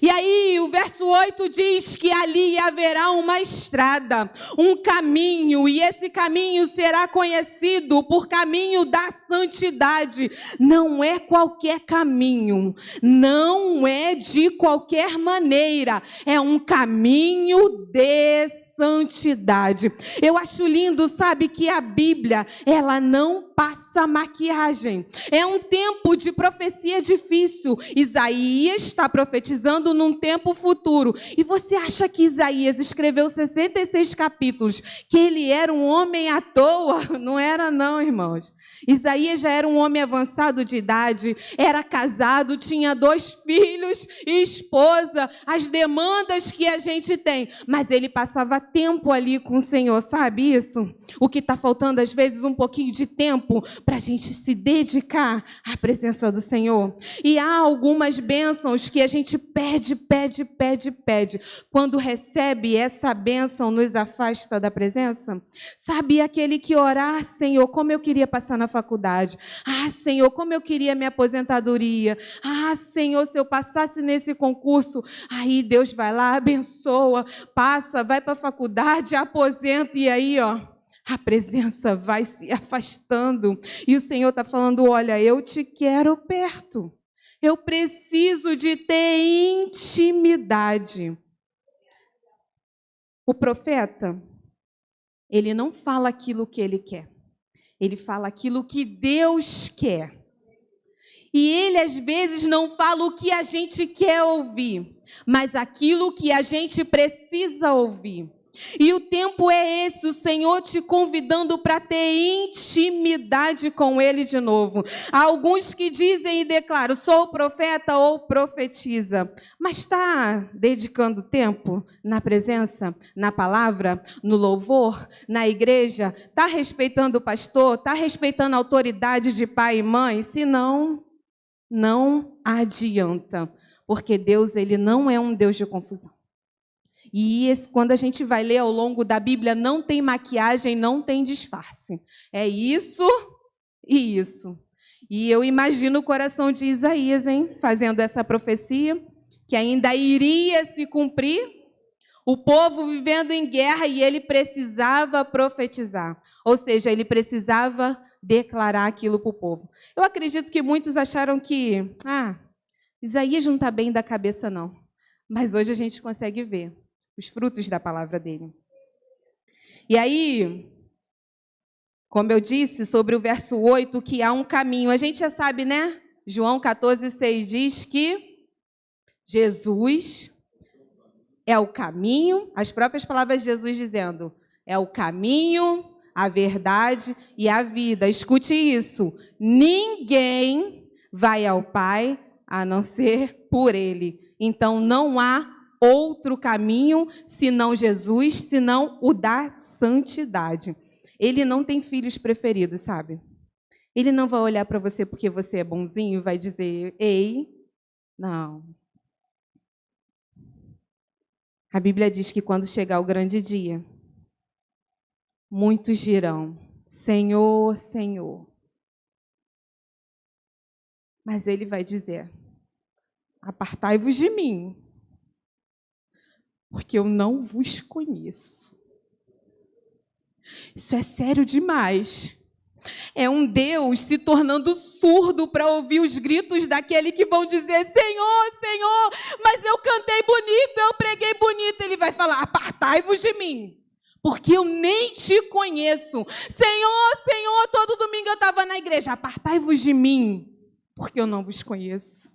S5: E aí o verso 8 diz que ali haverá uma estrada, um caminho, e esse caminho será conhecido por caminho da santidade. Não é qualquer caminho, não é de qualquer maneira, é um caminho de santidade. Eu acho lindo, sabe, que a Bíblia, ela não passa maquiagem. É um tempo de profecia difícil. Isaías está profetizando num tempo futuro. E você acha que Isaías escreveu 66 capítulos, que ele era um homem à toa? Não era não, irmãos. Isaías já era um homem avançado de idade, era casado, tinha 2 filhos e esposa, as demandas que a gente tem. Mas ele passava tempo ali com o Senhor, sabe isso? O que está faltando, às vezes, um pouquinho de tempo para a gente se dedicar à presença do Senhor. E há algumas bênçãos que a gente pede. Quando recebe essa bênção, nos afasta da presença. Sabe aquele que orar, Senhor, como eu queria passar na faculdade. Ah, Senhor, como eu queria minha aposentadoria. Ah, Senhor, se eu passasse nesse concurso, aí Deus vai lá, abençoa, passa, vai para a faculdade, aposenta, e aí, ó, a presença vai se afastando. E o Senhor está falando, olha, eu te quero perto. Eu preciso de ter intimidade. O profeta, ele não fala aquilo que ele quer. Ele fala aquilo que Deus quer. E ele, às vezes, não fala o que a gente quer ouvir, mas aquilo que a gente precisa ouvir. E o tempo é esse, o Senhor te convidando para ter intimidade com Ele de novo. Há alguns que dizem e declaram, sou profeta ou profetiza. Mas está dedicando tempo na presença, na palavra, no louvor, na igreja? Está respeitando o pastor? Está respeitando a autoridade de pai e mãe? Se não, não adianta. Porque Deus, Ele não é um Deus de confusão. E quando a gente vai ler ao longo da Bíblia, não tem maquiagem, não tem disfarce. É isso e isso. E eu imagino o coração de Isaías, hein, fazendo essa profecia, que ainda iria se cumprir, o povo vivendo em guerra e ele precisava profetizar. Ou seja, ele precisava declarar aquilo para o povo. Eu acredito que muitos acharam que, Isaías não está bem da cabeça, não. Mas hoje a gente consegue ver os frutos da palavra dele. E aí, como eu disse sobre o verso 8, que há um caminho. A gente já sabe, né? João 14:6 diz que Jesus é o caminho, as próprias palavras de Jesus dizendo, é o caminho, a verdade e a vida. Escute isso, ninguém vai ao Pai a não ser por Ele. Então, não há outro caminho, senão Jesus, senão o da santidade. Ele não tem filhos preferidos, sabe? Ele não vai olhar para você porque você é bonzinho e vai dizer, ei, não. A Bíblia diz que quando chegar o grande dia, muitos dirão, Senhor, Senhor. Mas Ele vai dizer, apartai-vos de mim, porque eu não vos conheço. Isso é sério demais. É um Deus se tornando surdo para ouvir os gritos daquele que vão dizer, Senhor, Senhor, mas eu cantei bonito, eu preguei bonito. Ele vai falar, apartai-vos de mim, porque eu nem te conheço. Senhor, Senhor, todo domingo eu estava na igreja, apartai-vos de mim, porque eu não vos conheço.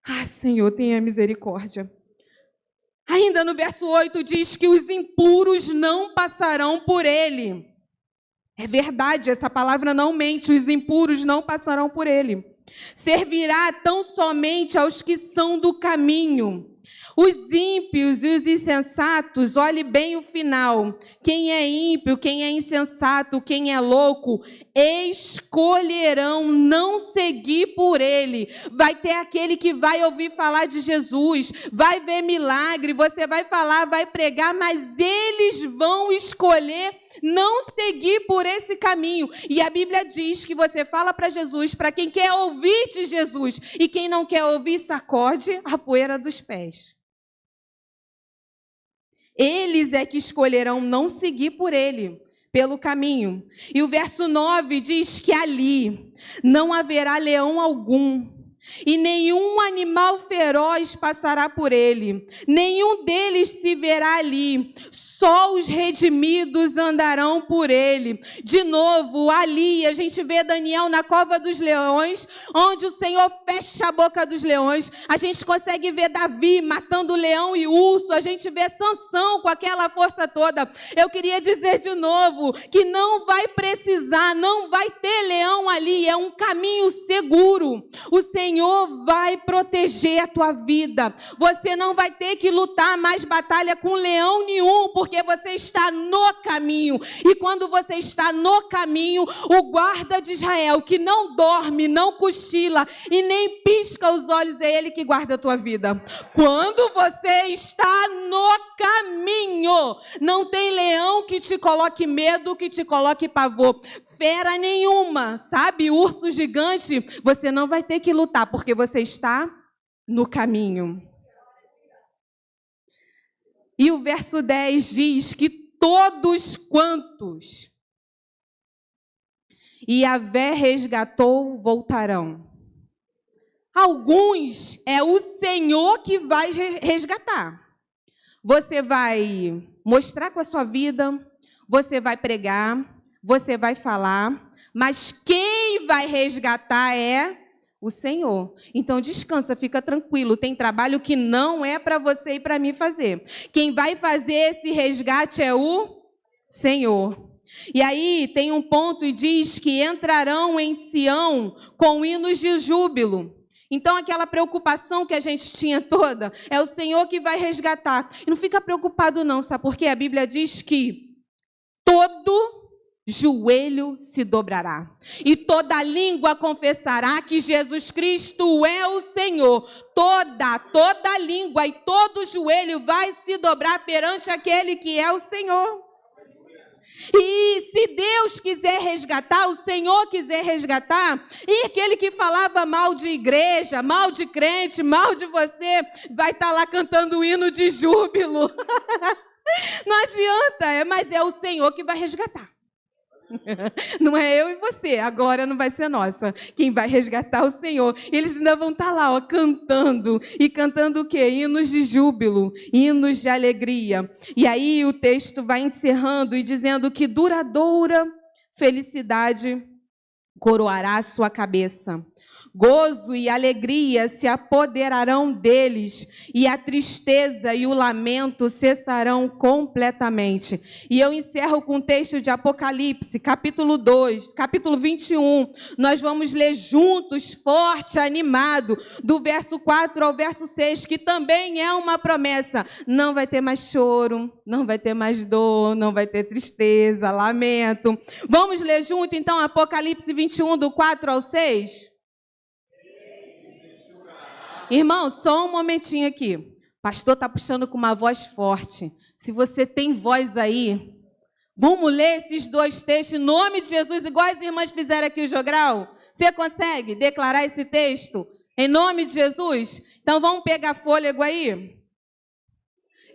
S5: Ah, Senhor, tenha misericórdia. Ainda no verso 8 diz que os impuros não passarão por ele. É verdade, essa palavra não mente, os impuros não passarão por ele. Servirá tão somente aos que são do caminho. Os ímpios e os insensatos, olhe bem o final. Quem é ímpio, quem é insensato, quem é louco, escolherão não seguir por ele. Vai ter aquele que vai ouvir falar de Jesus, vai ver milagre, você vai falar, vai pregar, mas eles vão escolher não seguir por esse caminho. E a Bíblia diz que você fala para Jesus, para quem quer ouvir de Jesus, e quem não quer ouvir, sacode a poeira dos pés. Eles é que escolherão não seguir por ele, pelo caminho. E o verso 9 diz que ali não haverá leão algum, e nenhum animal feroz passará por ele, nenhum deles se verá ali, só os redimidos andarão por ele. De novo, ali a gente vê Daniel na cova dos leões, onde o Senhor fecha a boca dos leões. A gente consegue ver Davi matando leão e urso, a gente vê Sansão com aquela força toda. Eu queria dizer de novo que não vai precisar, não vai ter leão ali, é um caminho seguro. O Senhor vai proteger a tua vida. Você não vai ter que lutar mais batalha com leão nenhum, porque você está no caminho. E quando você está no caminho, o guarda de Israel, que não dorme, não cochila e nem pisca os olhos, é ele que guarda a tua vida. Quando você está no caminho, não tem leão que te coloque medo, que te coloque pavor. Fera nenhuma, sabe? Urso gigante, você não vai ter que lutar, porque você está no caminho. E o verso 10 diz que todos quantos Yahvé resgatou voltarão. Alguns é o Senhor que vai resgatar. Você vai mostrar com a sua vida, você vai pregar, você vai falar, mas quem vai resgatar é o Senhor. Então descansa, fica tranquilo. Tem trabalho que não é para você e para mim fazer. Quem vai fazer esse resgate é o Senhor. E aí tem um ponto e diz que entrarão em Sião com hinos de júbilo. Então aquela preocupação que a gente tinha toda, é o Senhor que vai resgatar. E não fica preocupado não, sabe por quê? A Bíblia diz que todo joelho se dobrará e toda língua confessará que Jesus Cristo é o Senhor. Toda língua e todo joelho vai se dobrar perante aquele que é o Senhor. E se Deus quiser resgatar, o Senhor quiser resgatar, e aquele que falava mal de igreja, mal de crente, mal de você, vai estar lá cantando o hino de júbilo. Não adianta, mas é o Senhor que vai resgatar. Não é eu e você, a glória não vai ser nossa. Quem vai resgatar é o Senhor. E eles ainda vão estar lá, ó, cantando. E cantando o quê? Hinos de júbilo, hinos de alegria. E aí o texto vai encerrando e dizendo que duradoura felicidade coroará a sua cabeça. Gozo e alegria se apoderarão deles, e a tristeza e o lamento cessarão completamente. E eu encerro com o texto de Apocalipse, capítulo 2, capítulo 21. Nós vamos ler juntos, forte, animado, do verso 4 ao verso 6, que também é uma promessa. Não vai ter mais choro, não vai ter mais dor, não vai ter tristeza, lamento. Vamos ler junto, então, Apocalipse 21, do 4 ao 6? Irmão, só um momentinho aqui. O pastor está puxando com uma voz forte. Se você tem voz aí, vamos ler esses dois textos em nome de Jesus, igual as irmãs fizeram aqui o jogral? Você consegue declarar esse texto em nome de Jesus? Então vamos pegar fôlego aí.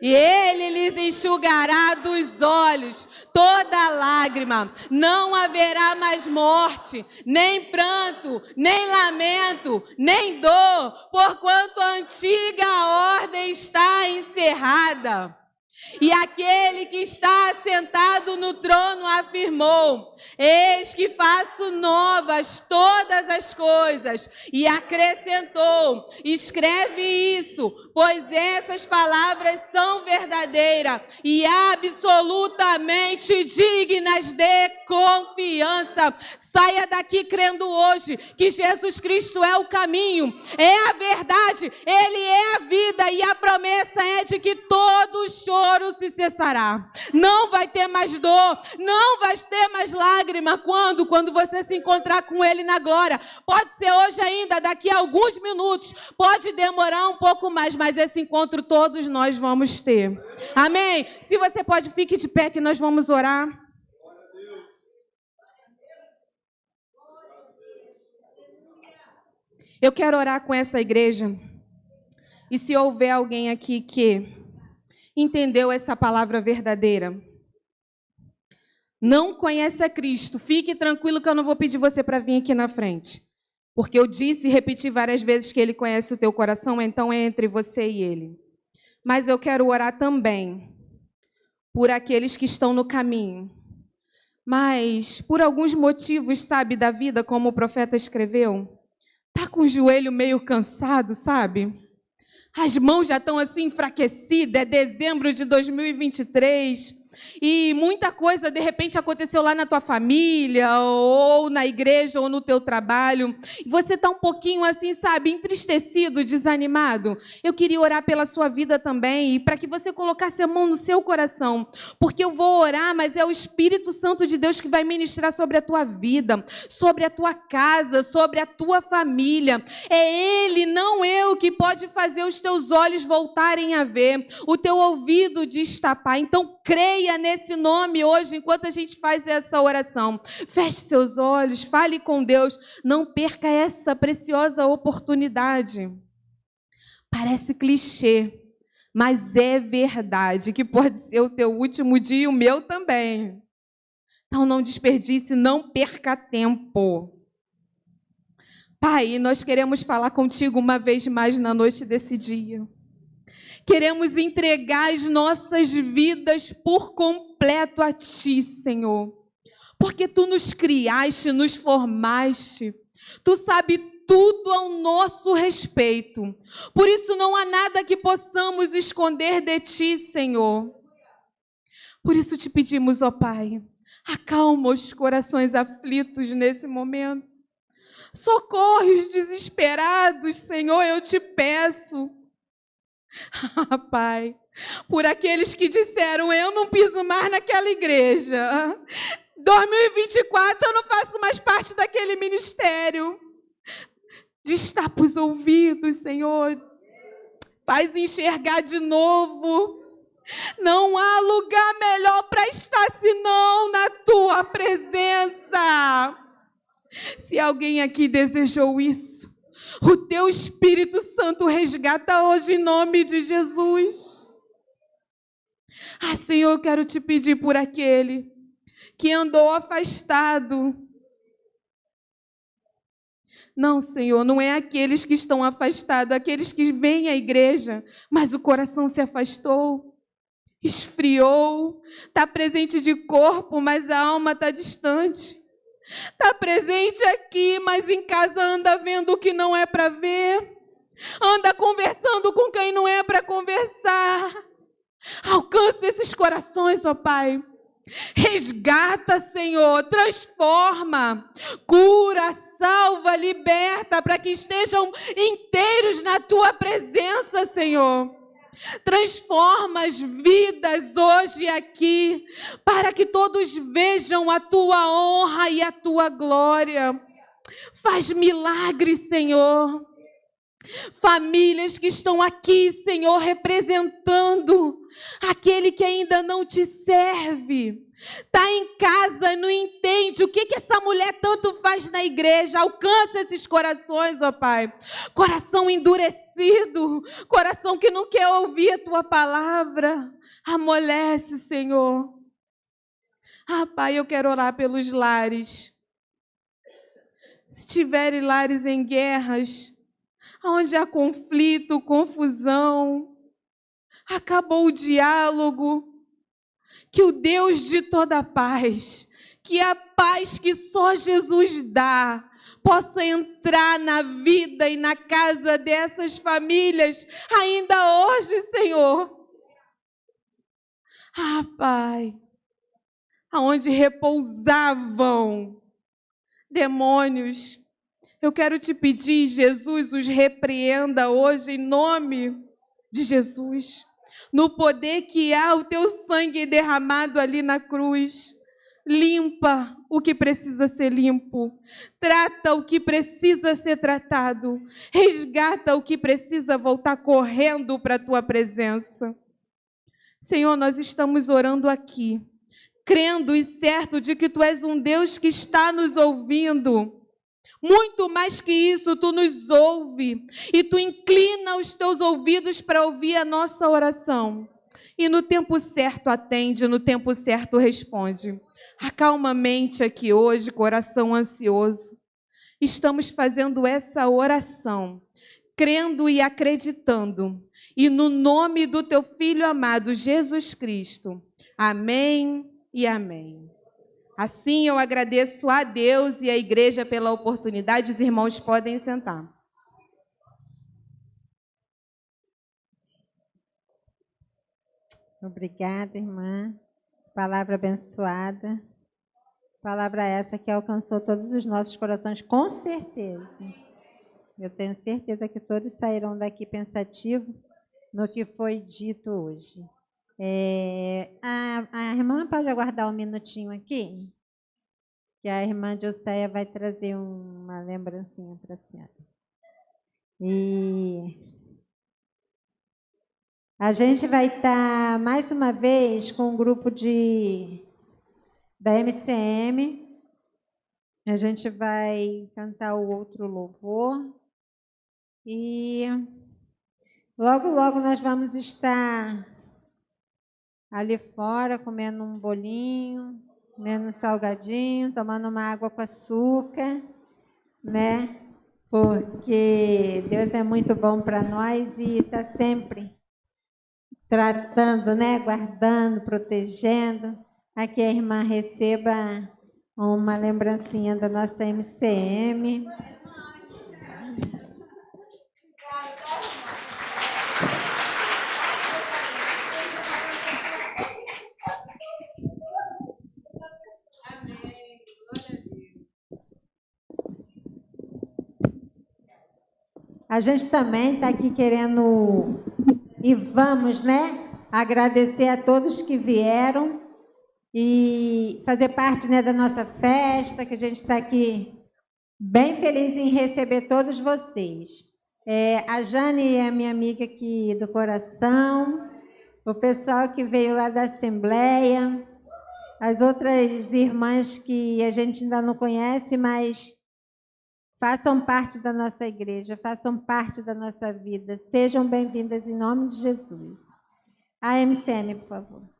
S5: E ele lhes enxugará dos olhos toda lágrima. Não haverá mais morte, nem pranto, nem lamento, nem dor, porquanto a antiga ordem está encerrada. E aquele que está assentado no trono afirmou: eis que faço novas todas as coisas. E acrescentou: escreve isso, pois essas palavras são verdadeiras e absolutamente dignas de confiança. Saia daqui crendo hoje que Jesus Cristo é o caminho, é a verdade, Ele é a vida, e a promessa é de que todo choro se cessará. Não vai ter mais dor, não vai ter mais lágrima. Quando você se encontrar com Ele na glória. Pode ser hoje ainda, daqui a alguns minutos, pode demorar um pouco mais, mas esse encontro todos nós vamos ter. Amém? Se você pode, fique de pé que nós vamos orar. Eu quero orar com essa igreja. E se houver alguém aqui que entendeu essa palavra verdadeira, não conhece a Cristo, fique tranquilo que eu não vou pedir você para vir aqui na frente. Porque eu disse e repeti várias vezes que Ele conhece o teu coração, então é entre você e Ele. Mas eu quero orar também por aqueles que estão no caminho. Mas, por alguns motivos, sabe, da vida, como o profeta escreveu, tá com o joelho meio cansado, sabe? As mãos já estão assim enfraquecidas, é dezembro de 2023, e muita coisa, de repente, aconteceu lá na tua família, ou na igreja, ou no teu trabalho. Você está um pouquinho assim, sabe, entristecido, desanimado. Eu queria orar pela sua vida também, e para que você colocasse a mão no seu coração, porque eu vou orar, mas é o Espírito Santo de Deus que vai ministrar sobre a tua vida, sobre a tua casa, sobre a tua família. É Ele, não eu, que pode fazer os teus olhos voltarem a ver, o teu ouvido destapar. Então, creia nesse nome hoje, enquanto a gente faz essa oração. Feche seus olhos, fale com Deus. Não perca essa preciosa oportunidade. Parece clichê, mas é verdade, que pode ser o teu último dia e o meu também. Então não desperdice, não perca tempo. Pai, nós queremos falar contigo uma vez mais na noite desse dia. Queremos entregar as nossas vidas por completo a Ti, Senhor. Porque Tu nos criaste, nos formaste. Tu sabe tudo ao nosso respeito. Por isso não há nada que possamos esconder de Ti, Senhor. Por isso te pedimos, ó Pai, acalma os corações aflitos nesse momento. Socorre os desesperados, Senhor, eu te peço. Ah, Pai, por aqueles que disseram, eu não piso mais naquela igreja. 2024 eu não faço mais parte daquele ministério. Destapa os ouvidos, Senhor. Faz enxergar de novo. Não há lugar melhor para estar senão na Tua presença. Se alguém aqui desejou isso, o Teu Espírito Santo resgata hoje em nome de Jesus. Ah, Senhor, eu quero te pedir por aquele que andou afastado. Não, Senhor, não é aqueles que estão afastados, aqueles que vêm à igreja, mas o coração se afastou, esfriou, está presente de corpo, mas a alma está distante. Está presente aqui, mas em casa anda vendo o que não é para ver. Anda conversando com quem não é para conversar. Alcança esses corações, ó Pai. Resgata, Senhor, transforma, cura, salva, liberta, para que estejam inteiros na Tua presença, Senhor. Transforma as vidas hoje aqui, para que todos vejam a Tua honra e a Tua glória. Faz milagres, Senhor. Famílias que estão aqui, Senhor, representando aquele que ainda não Te serve. Está em casa, não entende o que essa mulher tanto faz na igreja. Alcança esses corações, ó Pai. Coração endurecido, coração que não quer ouvir a Tua palavra. Amolece, Senhor. Ah, Pai, eu quero orar pelos lares. Se tiverem lares em guerras, onde há conflito, confusão, acabou o diálogo, que o Deus de toda paz, que a paz que só Jesus dá, possa entrar na vida e na casa dessas famílias, ainda hoje, Senhor. Ah, Pai, aonde repousavam demônios, eu quero te pedir, Jesus, os repreenda hoje em nome de Jesus. No poder que há o Teu sangue derramado ali na cruz. Limpa o que precisa ser limpo. Trata o que precisa ser tratado. Resgata o que precisa voltar correndo para a Tua presença. Senhor, nós estamos orando aqui, crendo e certo de que Tu és um Deus que está nos ouvindo. Muito mais que isso, tu nos ouve e tu inclina os teus ouvidos para ouvir a nossa oração. E no tempo certo atende, no tempo certo responde. Acalma a mente aqui hoje, coração ansioso. Estamos fazendo essa oração, crendo e acreditando. E no nome do teu Filho amado, Jesus Cristo. Amém e amém. Assim eu agradeço a Deus e à igreja pela oportunidade. Os irmãos podem sentar.
S1: Obrigada, irmã. Palavra abençoada. Palavra essa que alcançou todos os nossos corações, com certeza. Eu tenho certeza que todos saíram daqui pensativos no que foi dito hoje. A irmã pode aguardar um minutinho aqui? Que a irmã Joséia vai trazer uma lembrancinha para a senhora. E a gente vai estar mais uma vez com um grupo da MCM. A gente vai cantar o outro louvor. E logo, logo nós vamos estar ali fora comendo um bolinho, comendo um salgadinho, tomando uma água com açúcar, né? Porque Deus é muito bom para nós e está sempre tratando, né? Guardando, protegendo. Aqui a irmã receba uma lembrancinha da nossa MCM. A gente também está aqui querendo, e vamos, né, agradecer a todos que vieram e fazer parte, né, da nossa festa, que a gente está aqui bem feliz em receber todos vocês. A Jane é minha amiga aqui do coração, o pessoal que veio lá da Assembleia, as outras irmãs que a gente ainda não conhece, mas façam parte da nossa igreja, façam parte da nossa vida. Sejam bem-vindas em nome de Jesus. A MCM, por favor.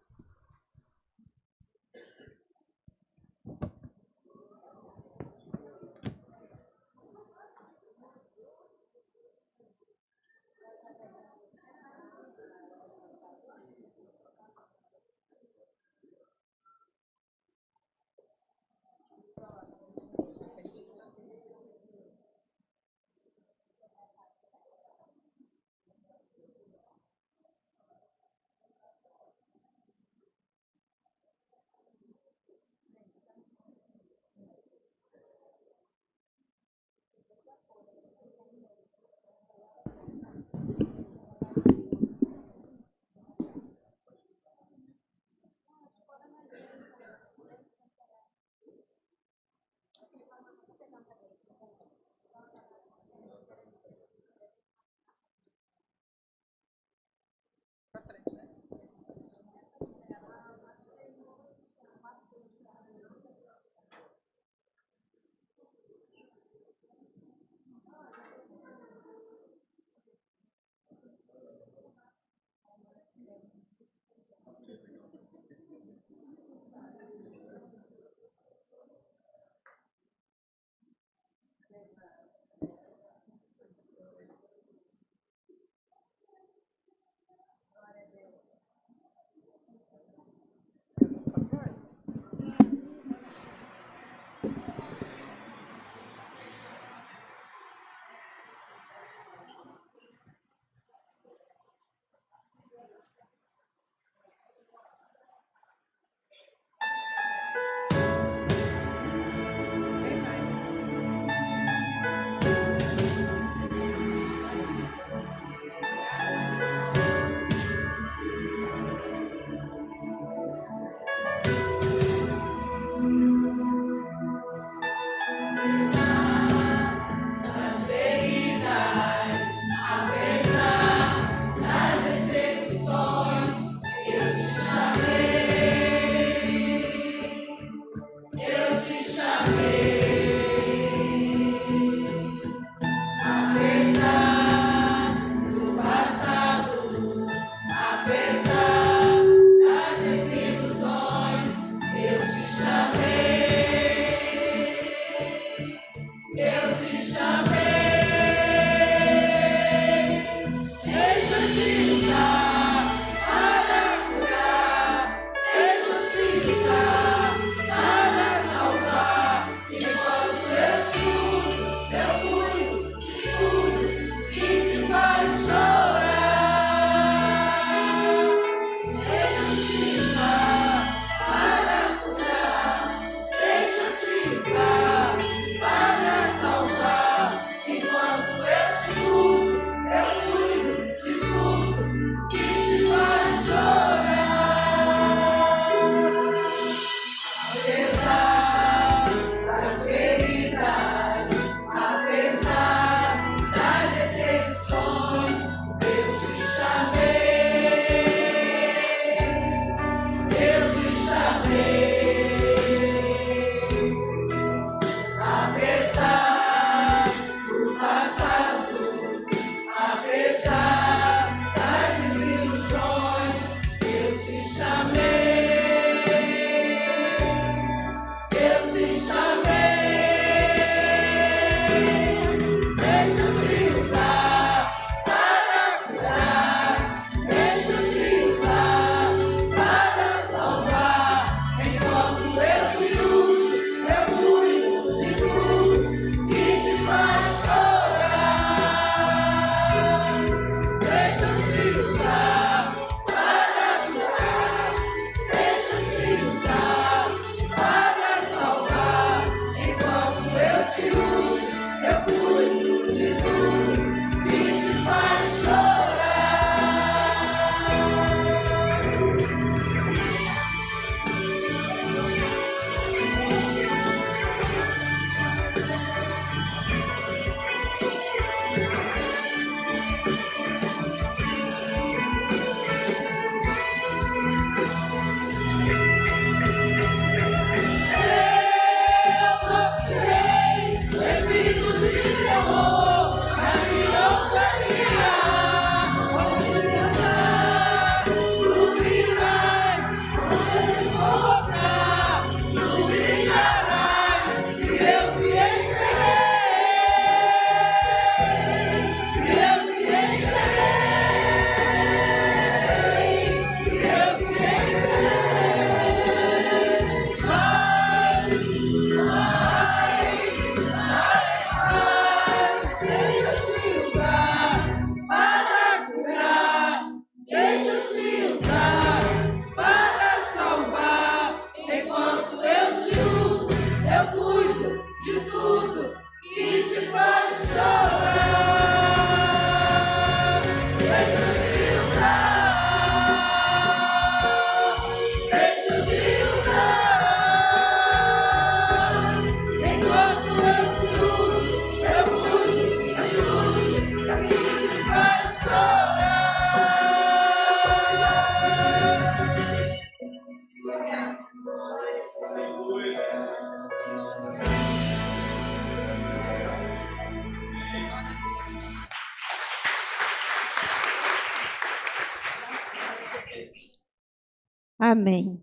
S1: Amém.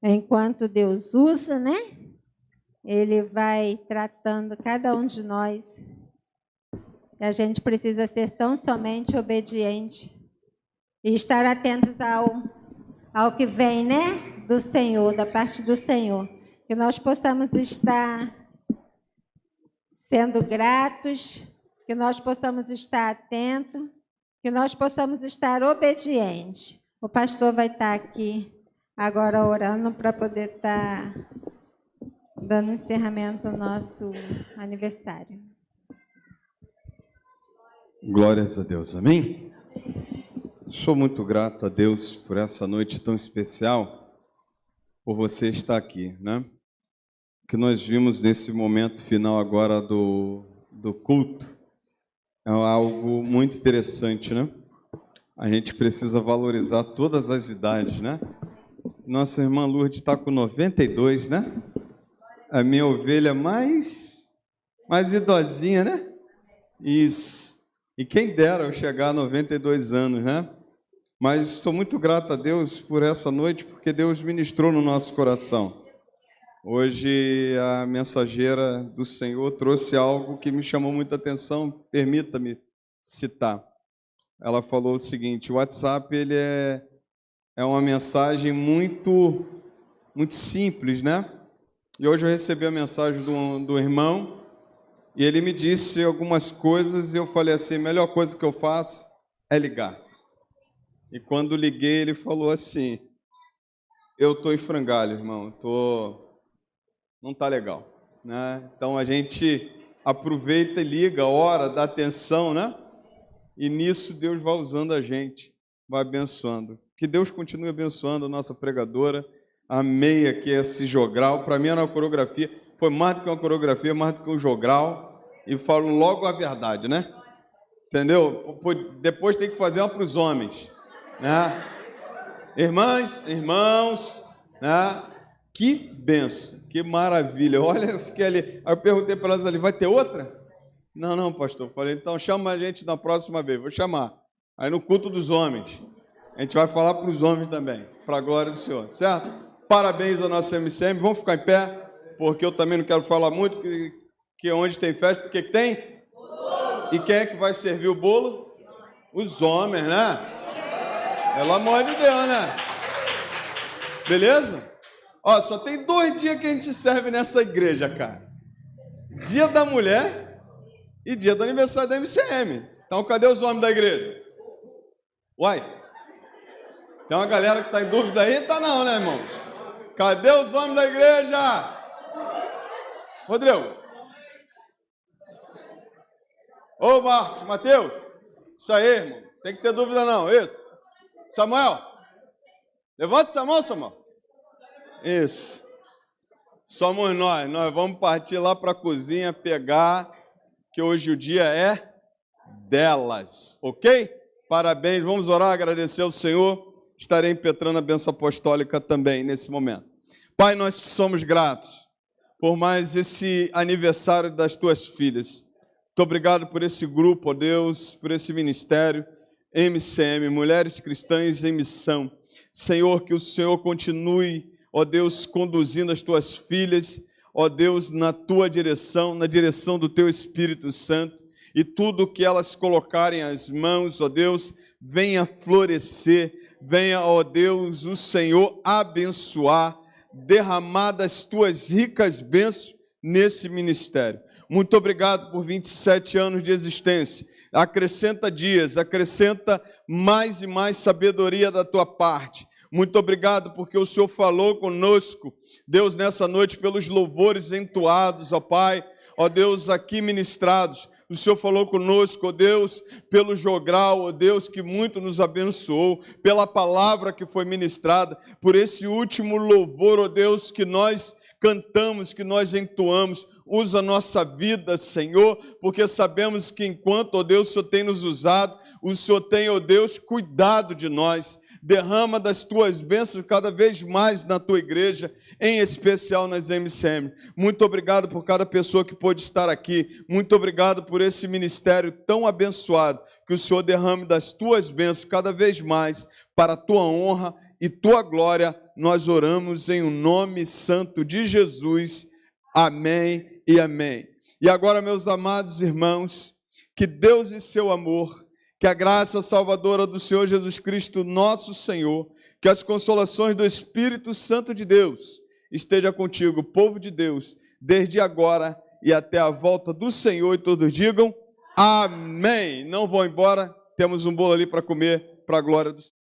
S1: Enquanto Deus usa, né? Ele vai tratando cada um de nós. E a gente precisa ser tão somente obediente e estar atentos ao que vem, né? Do Senhor, da parte do Senhor. Que nós possamos estar sendo gratos, que nós possamos estar atentos, que nós possamos estar obedientes. O pastor vai estar aqui agora orando para poder estar dando encerramento ao nosso aniversário.
S3: Glórias a Deus, amém? Sou muito grato a Deus por essa noite tão especial, por você estar aqui, né? O que nós vimos nesse momento final agora do culto é algo muito interessante, né? A gente precisa valorizar todas as idades, né? Nossa irmã Lourdes está com 92, né? A minha ovelha mais idosinha, né? Isso. E quem dera eu chegar a 92 anos, né? Mas sou muito grato a Deus por essa noite, porque Deus ministrou no nosso coração. Hoje a mensageira do Senhor trouxe algo que me chamou muita atenção, permita-me citar. Ela falou o seguinte: o WhatsApp ele é uma mensagem muito simples, né? E hoje eu recebi a mensagem do irmão, e ele me disse algumas coisas, e eu falei assim: a melhor coisa que eu faço é ligar. E quando liguei, ele falou assim: eu estou em frangalho, irmão, estou não está legal, né? Então a gente aproveita e liga, ora, dá atenção, né? E nisso Deus vai usando a gente, vai abençoando. Que Deus continue abençoando a nossa pregadora. Amei aqui esse jogral. Para mim era uma coreografia, foi mais do que uma coreografia, mais do que um jogral. E falo logo a verdade, né? Entendeu? Depois tem que fazer uma para os homens, né? Irmãs, irmãos, né? Que benção, que maravilha. Olha, eu fiquei ali. Aí eu perguntei para elas ali, vai ter outra? Não, pastor. Falei, então chama a gente na próxima vez. Vou chamar. Aí no culto dos homens. A gente vai falar para os homens também, para a glória do Senhor, certo? Parabéns à nossa MCM. Vamos ficar em pé, porque eu também não quero falar muito, que onde tem festa, o que tem? E quem é que vai servir o bolo? Os homens, né? Pelo amor de Deus, né? Beleza? Ó, só tem 2 dias que a gente serve nessa igreja, cara. Dia da mulher e dia do aniversário da MCM. Então, cadê os homens da igreja? Uai, tem uma galera que está em dúvida aí? Tá não, né, irmão? Cadê os homens da igreja? Rodrigo. Ô, Marcos, Mateus. Isso aí, irmão. Tem que ter dúvida não, isso. Samuel. Levanta essa mão, Samuel. Isso. Somos nós. Nós vamos partir lá para a cozinha pegar, que hoje o dia é delas, ok? Parabéns, vamos orar, agradecer ao Senhor. Estarei impetrando a bênção apostólica também nesse momento. Pai, nós te somos gratos por mais esse aniversário das tuas filhas. Muito obrigado por esse grupo, ó Deus, por esse ministério, MCM, Mulheres Cristãs em Missão. Senhor, que o Senhor continue, ó Deus, conduzindo as tuas filhas, ó Deus, na tua direção, na direção do teu Espírito Santo, e tudo que elas colocarem as mãos, ó Deus, venha florescer, venha, ó Deus, o Senhor abençoar, derramar das tuas ricas bênçãos nesse ministério. Muito obrigado por 27 anos de existência. Acrescenta dias, acrescenta mais e mais sabedoria da tua parte. Muito obrigado porque o Senhor falou conosco, Deus, nessa noite, pelos louvores entoados, ó Pai, ó Deus, aqui ministrados. O Senhor falou conosco, ó Deus, pelo jogral, ó Deus, que muito nos abençoou, pela palavra que foi ministrada, por esse último louvor, ó Deus, que nós cantamos, que nós entoamos. Usa a nossa vida, Senhor, porque sabemos que enquanto, ó Deus, o Senhor tem nos usado, o Senhor tem, ó Deus, cuidado de nós. Derrama das tuas bênçãos cada vez mais na tua igreja, em especial nas MCM. Muito obrigado por cada pessoa que pôde estar aqui. Muito obrigado por esse ministério tão abençoado. Que o Senhor derrame das tuas bênçãos cada vez mais para a tua honra e tua glória. Nós oramos em o nome santo de Jesus. Amém e amém. E agora, meus amados irmãos, que Deus e seu amor, que a graça salvadora do Senhor Jesus Cristo, nosso Senhor, que as consolações do Espírito Santo de Deus esteja contigo, povo de Deus, desde agora e até a volta do Senhor, e todos digam amém. Não vão embora, temos um bolo ali para comer, para a glória do Senhor.